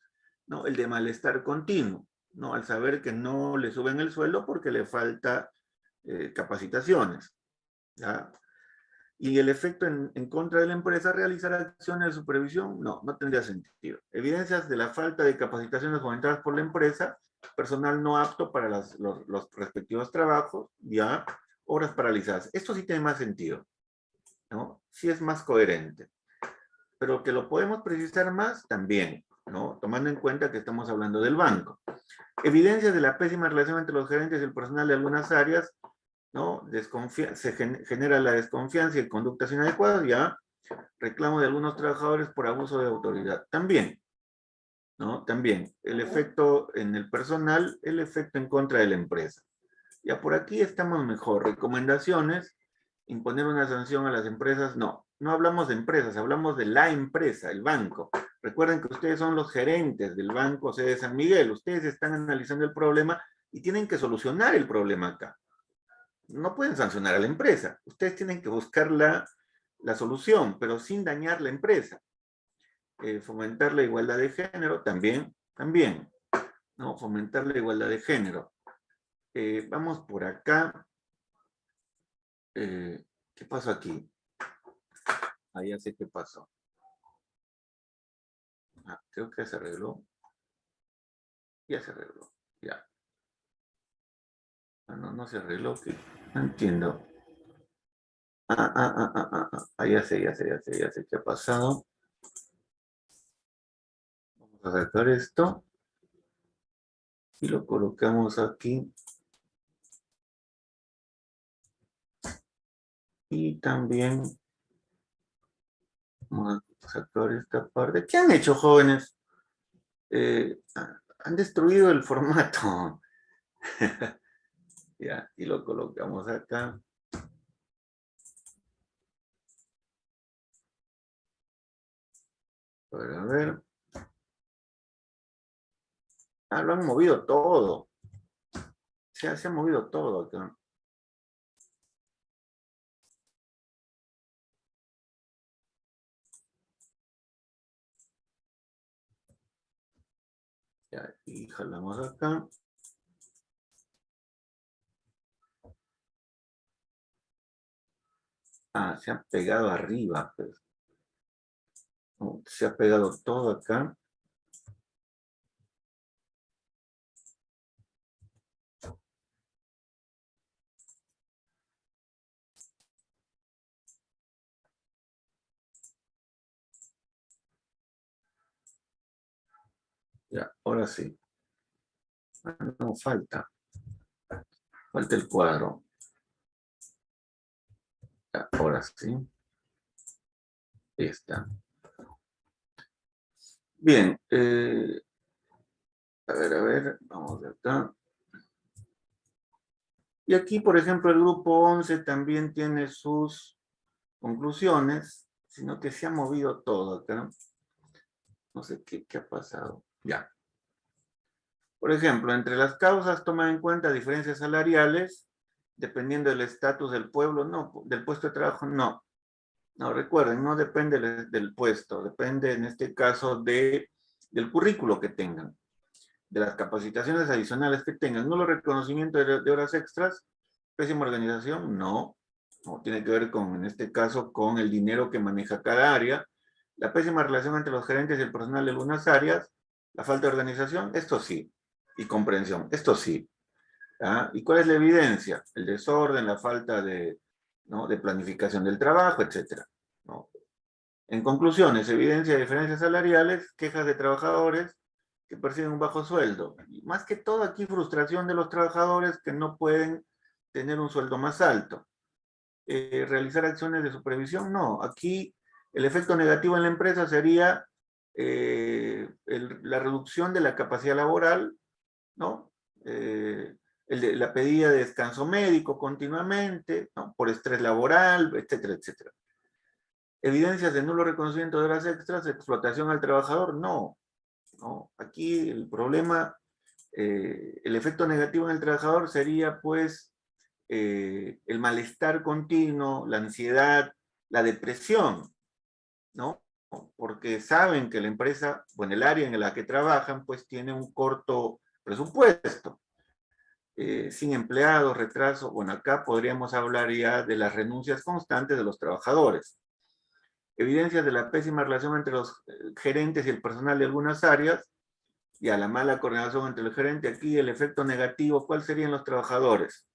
[SPEAKER 1] ¿no? El de malestar continuo, ¿no? Al saber que no le suben el sueldo porque le falta capacitaciones, ¿ya? Y el efecto en contra de la empresa, realizar acciones de supervisión, no tendría sentido. Evidencias de la falta de capacitaciones fomentadas por la empresa, personal no apto para los respectivos trabajos, ya, horas paralizadas. Esto sí tiene más sentido, ¿no? Sí es más coherente. Pero que lo podemos precisar más, también, ¿no? Tomando en cuenta que estamos hablando del banco. Evidencias de la pésima relación entre los gerentes y el personal de algunas áreas, ¿no? Se genera la desconfianza y conductas inadecuadas, ya. Reclamo de algunos trabajadores por abuso de autoridad. También, ¿no? También. El efecto en el personal, el efecto en contra de la empresa. Ya por aquí estamos mejor. Recomendaciones, imponer una sanción a las empresas, no hablamos de empresas, hablamos de la empresa, el banco. Recuerden que ustedes son los gerentes del Banco C de San Miguel, ustedes están analizando el problema y tienen que solucionar el problema acá. No pueden sancionar a la empresa, ustedes tienen que buscar la solución, pero sin dañar la empresa. Fomentar la igualdad de género, también, ¿no? Fomentar la igualdad de género. Vamos por acá. ¿Qué pasó aquí? Ah, ya sé qué pasó. Creo que se arregló. Ya se arregló, ya. No se arregló, que no entiendo. Ya sé qué ha pasado. Vamos a sacar esto. Y lo colocamos aquí. Y también vamos a sacar esta parte. ¿Qué han hecho, jóvenes? Han destruido el formato. Ya, y lo colocamos acá. A ver. Lo han movido todo. Se ha movido todo acá. Ya, y jalamos acá. Se ha pegado arriba, pues. Se ha pegado todo acá. Ya, ahora sí. No, falta. Falta el cuadro. Ya, ahora sí. Ahí está. Bien. A ver, vamos de acá. Y aquí, por ejemplo, el grupo 11 también tiene sus conclusiones, sino que se ha movido todo acá. No sé qué ha pasado. Ya. Por ejemplo, entre las causas toma en cuenta diferencias salariales, dependiendo del estatus del pueblo, no, del puesto de trabajo, no. No, recuerden, no depende del puesto, depende en este caso del currículo que tengan, de las capacitaciones adicionales que tengan, no los reconocimientos de horas extras, pésima organización, no. No, tiene que ver con, en este caso, con el dinero que maneja cada área, la pésima relación entre los gerentes y el personal de algunas áreas, la falta de organización, esto sí, y comprensión, esto sí. ¿Ah? ¿Y cuál es la evidencia? El desorden, la falta de, ¿no?, de planificación del trabajo, etc. ¿No? En conclusiones, evidencia de diferencias salariales, quejas de trabajadores que perciben un bajo sueldo. Y más que todo aquí frustración de los trabajadores que no pueden tener un sueldo más alto. Realizar acciones de supervisión, no. Aquí el efecto negativo en la empresa sería la reducción de la capacidad laboral, ¿no? La pedida de descanso médico continuamente, ¿no?, por estrés laboral, etcétera, etcétera. Evidencias de nulo reconocimiento de horas extras, explotación al trabajador, no. No. Aquí el problema, el efecto negativo en el trabajador sería pues el malestar continuo, la ansiedad, la depresión, ¿no? Porque saben que la empresa, o en el área en la que trabajan, pues tiene un corto presupuesto, sin empleados, retraso. Bueno, acá podríamos hablar ya de las renuncias constantes de los trabajadores. Evidencias de la pésima relación entre los gerentes y el personal de algunas áreas, y a la mala coordinación entre el gerente. Aquí el efecto negativo, ¿cuál serían los trabajadores?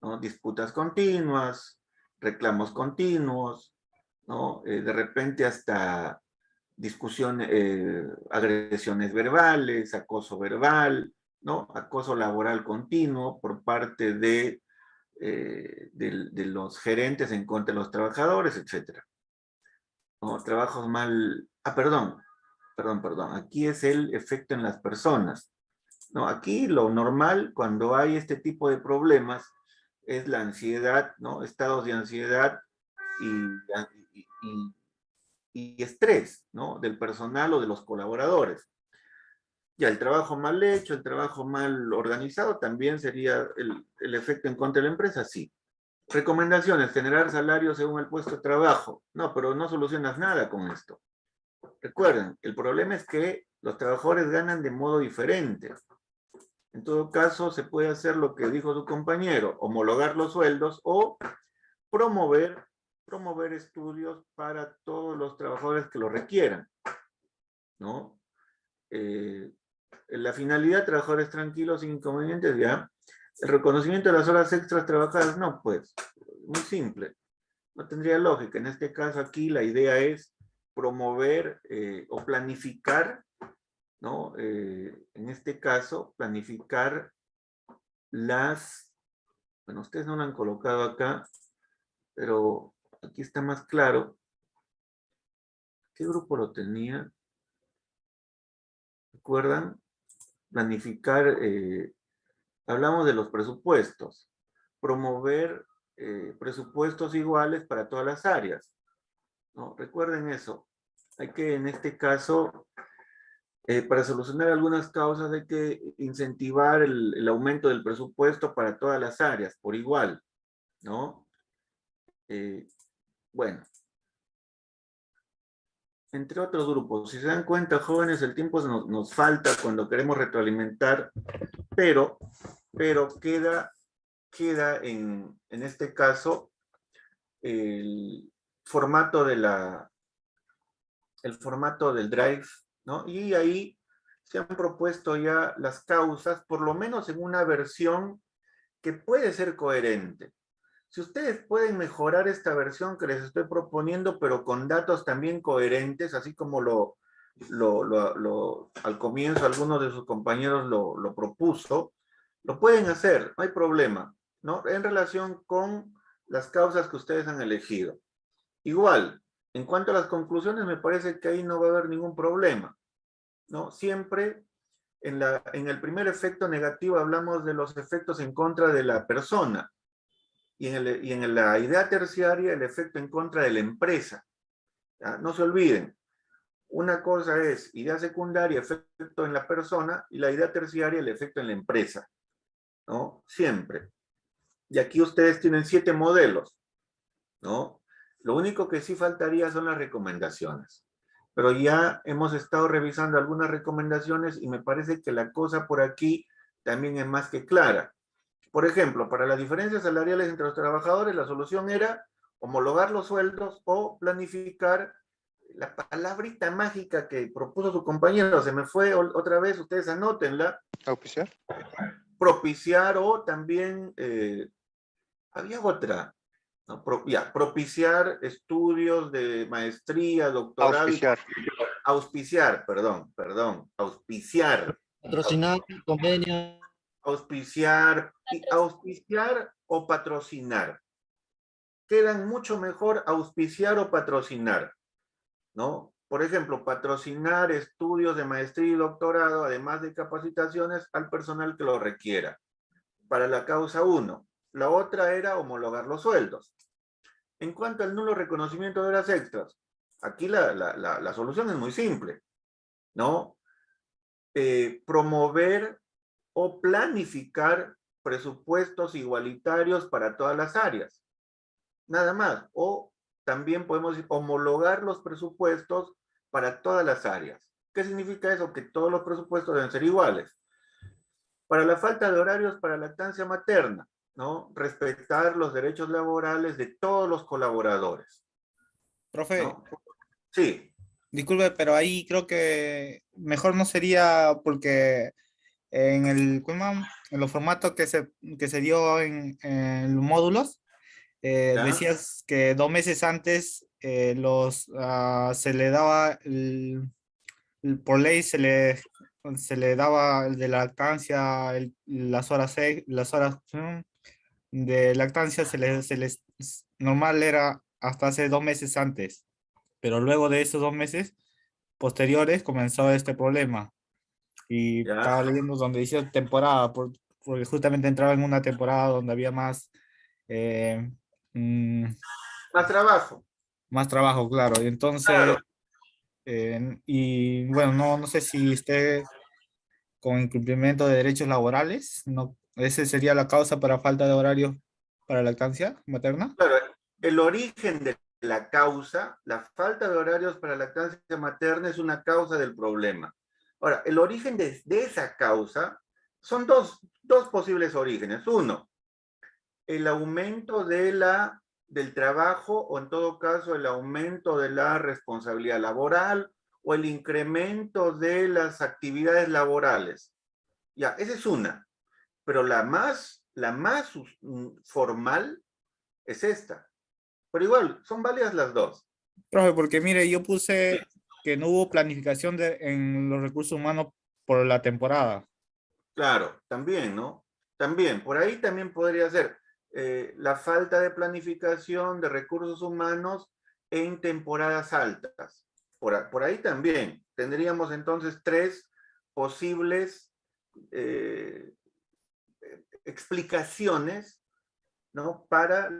[SPEAKER 1] ¿No? Disputas continuas, reclamos continuos, ¿no? De repente hasta discusiones, agresiones verbales, acoso verbal, ¿no? Acoso laboral continuo por parte de los gerentes en contra de los trabajadores, etc. ¿No? Trabajos mal... perdón. Aquí es el efecto en las personas. ¿No? Aquí lo normal cuando hay este tipo de problemas es la ansiedad, ¿no? Estados de ansiedad y estrés, ¿no?, del personal o de los colaboradores. Ya el trabajo mal hecho, el trabajo mal organizado también sería el efecto en contra de la empresa, sí. Recomendaciones, generar salarios según el puesto de trabajo. No, pero no solucionas nada con esto. Recuerden, el problema es que los trabajadores ganan de modo diferente. En todo caso, se puede hacer lo que dijo su compañero, homologar los sueldos o promover estudios para todos los trabajadores que lo requieran, ¿no? La finalidad, trabajadores tranquilos, sin inconvenientes, ya. El reconocimiento de las horas extras trabajadas, no, pues, muy simple. No tendría lógica. En este caso aquí la idea es promover o planificar, ¿no? En este caso, planificar bueno, ustedes no lo han colocado acá, pero aquí está más claro. ¿Qué grupo lo tenía? ¿Recuerdan? Planificar, hablamos de los presupuestos. Promover presupuestos iguales para todas las áreas, ¿no? Recuerden eso. Hay que, en este caso, para solucionar algunas causas hay que incentivar el aumento del presupuesto para todas las áreas, por igual, ¿no? Bueno. Entre otros grupos. Si se dan cuenta, jóvenes, el tiempo nos falta cuando queremos retroalimentar, pero queda en este caso el formato del Drive, ¿no? Y ahí se han propuesto ya las causas, por lo menos en una versión que puede ser coherente. Si ustedes pueden mejorar esta versión que les estoy proponiendo, pero con datos también coherentes, así como lo al comienzo alguno de sus compañeros lo propuso, lo pueden hacer, no hay problema, ¿no? En relación con las causas que ustedes han elegido. Igual, en cuanto a las conclusiones, me parece que ahí no va a haber ningún problema, ¿no? Siempre en el primer efecto negativo hablamos de los efectos en contra de la persona, y en la idea terciaria el efecto en contra de la empresa. ¿Ya? No se olviden, una cosa es idea secundaria, efecto en la persona, y la idea terciaria, el efecto en la empresa, ¿no? Siempre. Y aquí ustedes tienen 7 modelos, ¿no? Lo único que sí faltaría son las recomendaciones. Pero ya hemos estado revisando algunas recomendaciones y me parece que la cosa por aquí también es más que clara. Por ejemplo, para las diferencias salariales entre los trabajadores, la solución era homologar los sueldos o planificar. La palabrita mágica que propuso su compañero, se me fue otra vez, ustedes anótenla.
[SPEAKER 7] ¿Auspiciar?
[SPEAKER 1] Propiciar o también, había otra, ¿no? Propiciar estudios de maestría, doctoral. Auspiciar, perdón, auspiciar.
[SPEAKER 5] Patrocinar, convenio.
[SPEAKER 1] Auspiciar o patrocinar. Quedan mucho mejor auspiciar o patrocinar, ¿no? Por ejemplo, patrocinar estudios de maestría y doctorado, además de capacitaciones al personal que lo requiera, para la causa 1. La otra era homologar los sueldos. En cuanto al nulo reconocimiento de horas extras, aquí la solución es muy simple, ¿no? Promover o planificar presupuestos igualitarios para todas las áreas. Nada más. O también podemos homologar los presupuestos para todas las áreas. ¿Qué significa eso? Que todos los presupuestos deben ser iguales. Para la falta de horarios para lactancia materna, ¿no? Respetar los derechos laborales de todos los colaboradores.
[SPEAKER 8] Profe,
[SPEAKER 1] ¿No? Sí.
[SPEAKER 8] disculpe, pero ahí creo que mejor no sería porque en los formatos que se dio en los módulos, decías que 2 meses antes se le daba, por ley se le daba el de lactancia, las horas de lactancia normal era hasta hace 2 meses antes, pero luego de esos 2 meses posteriores comenzó este problema. Y estaba leyendo donde dice temporada, porque justamente entraba en una temporada donde había más
[SPEAKER 1] más trabajo.
[SPEAKER 8] Más trabajo, claro. Y entonces,
[SPEAKER 1] claro.
[SPEAKER 8] Y bueno, no sé si esté con incumplimiento de derechos laborales, no, esa sería la causa para falta de horarios para lactancia materna.
[SPEAKER 1] Claro, el origen de la causa, la falta de horarios para lactancia materna es una causa del problema. Ahora, el origen de esa causa son dos posibles orígenes. Uno, el aumento del trabajo o en todo caso el aumento de la responsabilidad laboral o el incremento de las actividades laborales. Ya, esa es una. Pero la más formal es esta. Pero igual, son válidas las dos.
[SPEAKER 8] Profe, porque mire, yo puse que no hubo planificación en los recursos humanos por la temporada.
[SPEAKER 1] Claro, también, ¿no? También, por ahí también podría ser la falta de planificación de recursos humanos en temporadas altas. Por ahí también. Tendríamos entonces 3 posibles explicaciones, ¿no? Para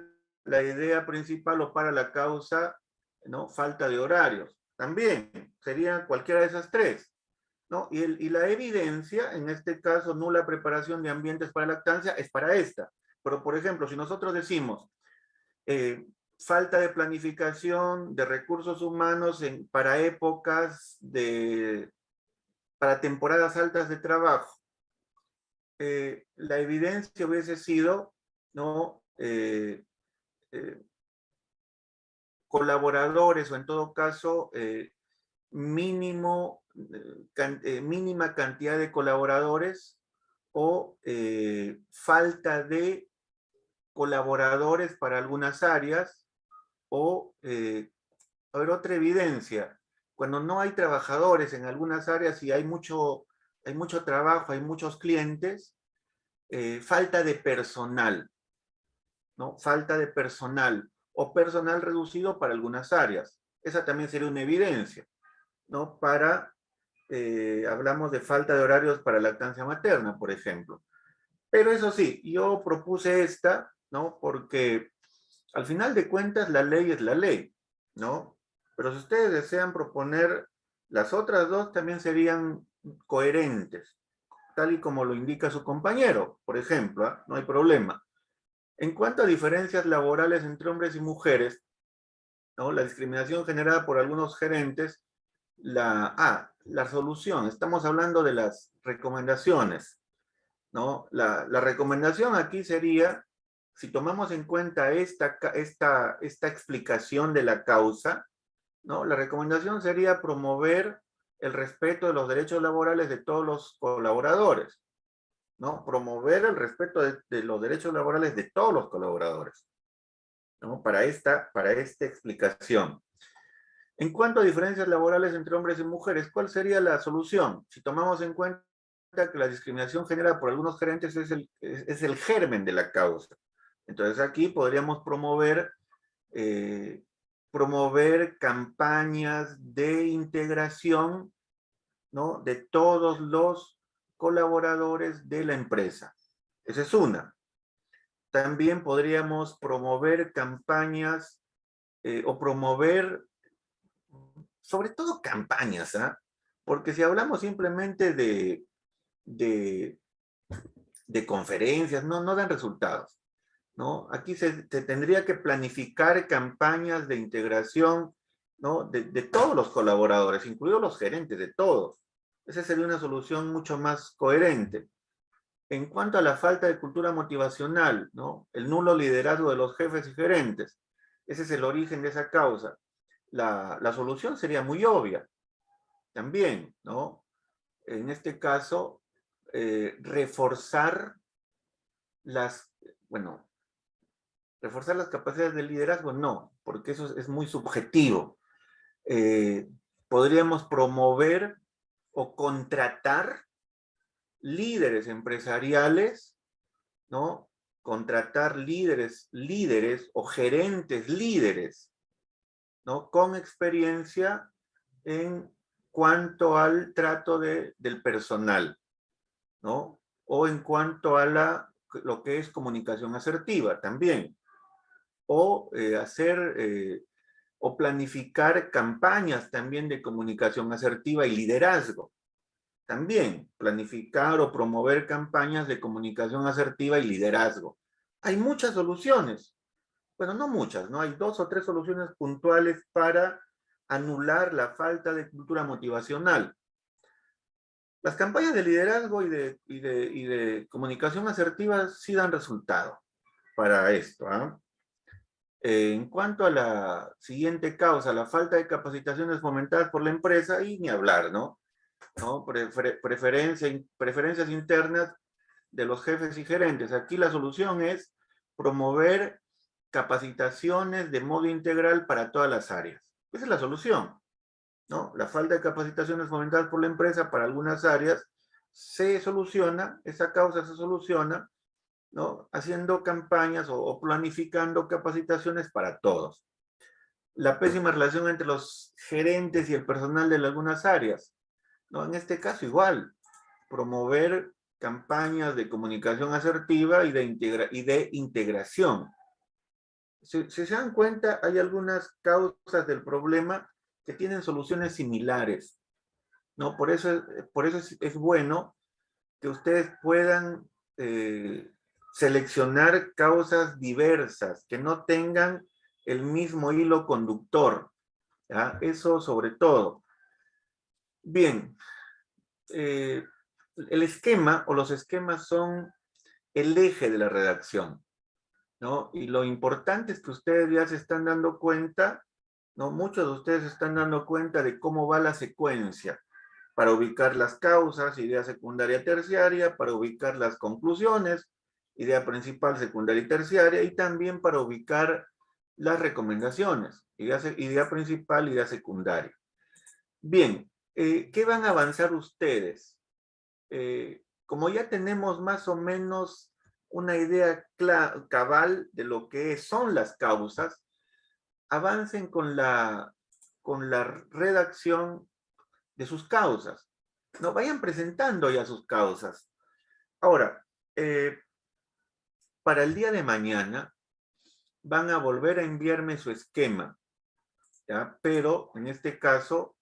[SPEAKER 1] la idea principal o para la causa, ¿no? Falta de horarios. También serían cualquiera de esas 3, ¿no? Y la evidencia, en este caso, nula preparación de ambientes para lactancia, es para esta. Pero, por ejemplo, si nosotros decimos falta de planificación de recursos humanos para épocas para temporadas altas de trabajo, la evidencia hubiese sido, ¿no? Colaboradores o en todo caso mínima cantidad de colaboradores o falta de colaboradores para algunas áreas o, a ver, otra evidencia. cuando no hay trabajadores en algunas áreas y hay mucho trabajo, hay muchos clientes, falta de personal, ¿no? Falta de personal o personal reducido para algunas áreas. Esa también sería una evidencia, ¿no? Hablamos de falta de horarios para lactancia materna, por ejemplo. Pero eso sí, yo propuse esta, ¿no? Porque al final de cuentas la ley es la ley, ¿no? Pero si ustedes desean proponer las otras dos, también serían coherentes, tal y como lo indica su compañero, por ejemplo, ¿eh? No hay problema. En cuanto a diferencias laborales entre hombres y mujeres, ¿no? La discriminación generada por algunos gerentes, la solución, estamos hablando de las recomendaciones, ¿no? La recomendación aquí sería, si tomamos en cuenta esta explicación de la causa, ¿no? La recomendación sería promover el respeto de los derechos laborales de todos los colaboradores, ¿no? Promover el respeto de los derechos laborales de todos los colaboradores, ¿no? Para esta explicación. En cuanto a diferencias laborales entre hombres y mujeres, ¿cuál sería la solución? Si tomamos en cuenta que la discriminación generada por algunos gerentes es el germen de la causa. Entonces aquí podríamos promover campañas de integración, ¿no? De todos los colaboradores de la empresa. Esa es una. También podríamos promover campañas o promover, sobre todo campañas, ¿ah? Porque si hablamos simplemente de conferencias, no dan resultados, ¿no? Aquí se tendría que planificar campañas de integración, ¿no? De todos los colaboradores, incluidos los gerentes, de todos. Esa sería una solución mucho más coherente. En cuanto a la falta de cultura motivacional, ¿no? El nulo liderazgo de los jefes y gerentes, ese es el origen de esa causa. La solución sería muy obvia, también, ¿no? En este caso, reforzar las capacidades de liderazgo, no, porque eso es muy subjetivo. Podríamos promover o contratar líderes empresariales, ¿no? Contratar líderes o gerentes líderes, ¿no? Con experiencia en cuanto al trato del personal, ¿no? O en cuanto a lo que es comunicación asertiva también. O o planificar campañas también de comunicación asertiva y liderazgo. También planificar o promover campañas de comunicación asertiva y liderazgo. Hay muchas soluciones. Bueno, no muchas, ¿no? Hay 2 o 3 soluciones puntuales para anular la falta de cultura motivacional. Las campañas de liderazgo y de comunicación asertiva sí dan resultado para esto, ¿ah? En cuanto a la siguiente causa, la falta de capacitaciones fomentadas por la empresa, y ni hablar, ¿no? Preferencias internas de los jefes y gerentes. Aquí la solución es promover capacitaciones de modo integral para todas las áreas. Esa es la solución, ¿no? La falta de capacitaciones fomentadas por la empresa para algunas áreas se soluciona, esa causa se soluciona, ¿no? Haciendo campañas o planificando capacitaciones para todos. La pésima relación entre los gerentes y el personal de algunas áreas, ¿no? En este caso igual, promover campañas de comunicación asertiva y de integración. Si se dan cuenta, hay algunas causas del problema que tienen soluciones similares, ¿no? Por eso es bueno que ustedes puedan seleccionar causas diversas, que no tengan el mismo hilo conductor, ¿ya? Eso sobre todo. Bien, el esquema o los esquemas son el eje de la redacción, ¿no? Y lo importante es que ustedes ya se están dando cuenta, ¿no? Muchos de ustedes se están dando cuenta de cómo va la secuencia para ubicar las causas, idea secundaria, terciaria, para ubicar las conclusiones, idea principal, secundaria y terciaria, y también para ubicar las recomendaciones, idea principal, idea secundaria. Bien, ¿qué van a avanzar ustedes? Como ya tenemos más o menos una idea cabal de lo que son las causas, avancen con la redacción de sus causas. No, vayan presentando ya sus causas. Ahora, para el día de mañana van a volver a enviarme su esquema, ¿ya? Pero en este caso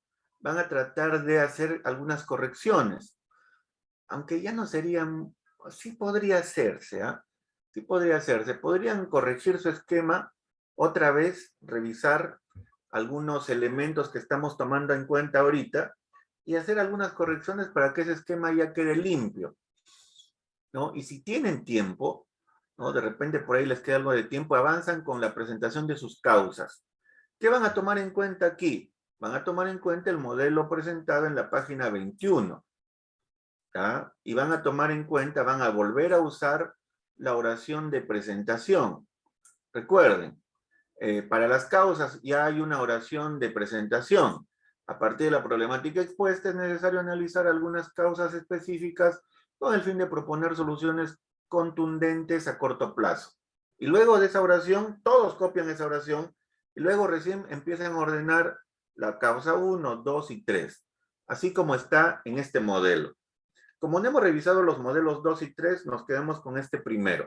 [SPEAKER 1] van a tratar de hacer algunas correcciones, aunque ya no serían, sí podría hacerse, ¿ah? Sí podría hacerse. Podrían corregir su esquema otra vez, revisar algunos elementos que estamos tomando en cuenta ahorita y hacer algunas correcciones para que ese esquema ya quede limpio, ¿no? Y si tienen tiempo, ¿no? De repente por ahí les queda algo de tiempo, avanzan con la presentación de sus causas. ¿Qué van a tomar en cuenta aquí? Van a tomar en cuenta el modelo presentado en la página 21, ¿ya? Y van a tomar en cuenta, van a volver a usar la oración de presentación. Recuerden, para las causas ya hay una oración de presentación. A partir de la problemática expuesta es necesario analizar algunas causas específicas con el fin de proponer soluciones contundentes a corto plazo. Y luego de esa oración, todos copian esa oración y luego recién empiezan a ordenar la causa 1, 2 y 3, así como está en este modelo. Como no hemos revisado los modelos 2 y 3, nos quedamos con este primero,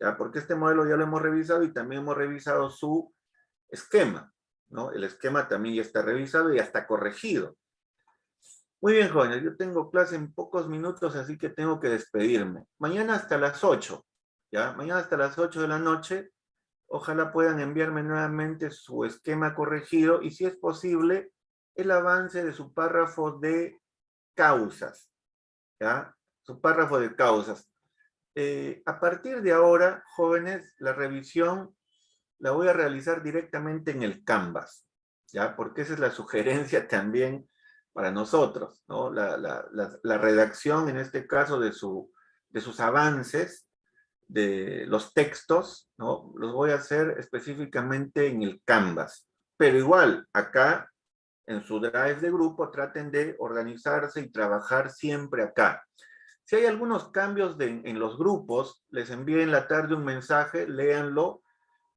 [SPEAKER 1] ¿ya? Porque este modelo ya lo hemos revisado y también hemos revisado su esquema, ¿no? El esquema también ya está revisado y ya está corregido. Muy bien, jóvenes, yo tengo clase en pocos minutos, así que tengo que despedirme. Mañana hasta las 8, ¿ya? Mañana hasta las 8 de la noche, ojalá puedan enviarme nuevamente su esquema corregido y, si es posible, el avance de su párrafo de causas, ¿ya? Su párrafo de causas. A partir de ahora, jóvenes, la revisión la voy a realizar directamente en el Canvas, ¿ya? Porque esa es la sugerencia también para nosotros, ¿no? La redacción, en este caso, de sus avances, de los textos, ¿no? Los voy a hacer específicamente en el Canvas. Pero igual, acá, en su drive de grupo, traten de organizarse y trabajar siempre acá. Si hay algunos cambios en los grupos, les envíe en la tarde un mensaje, léanlo.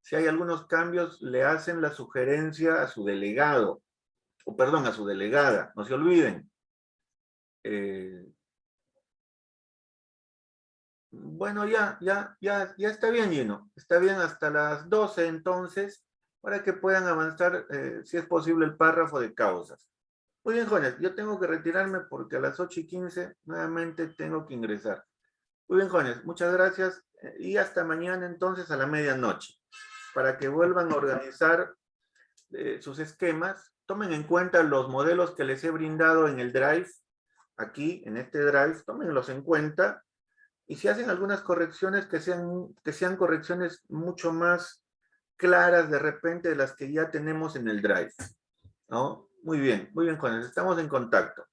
[SPEAKER 1] Si hay algunos cambios, le hacen la sugerencia a su delegado, o perdón, a su delegada, no se olviden. Bueno, ya está bien, Gino. Está bien hasta las 12 entonces, para que puedan avanzar, si es posible, el párrafo de causas. Muy bien, jóvenes, yo tengo que retirarme porque a las 8:15 nuevamente tengo que ingresar. Muy bien, jóvenes, muchas gracias y hasta mañana entonces a la medianoche, para que vuelvan a organizar sus esquemas. Tomen en cuenta los modelos que les he brindado en el Drive, aquí en este Drive, tómenlos en cuenta y si hacen algunas correcciones que sean correcciones mucho más claras de repente de las que ya tenemos en el Drive, ¿no? Muy bien, jóvenes, estamos en contacto.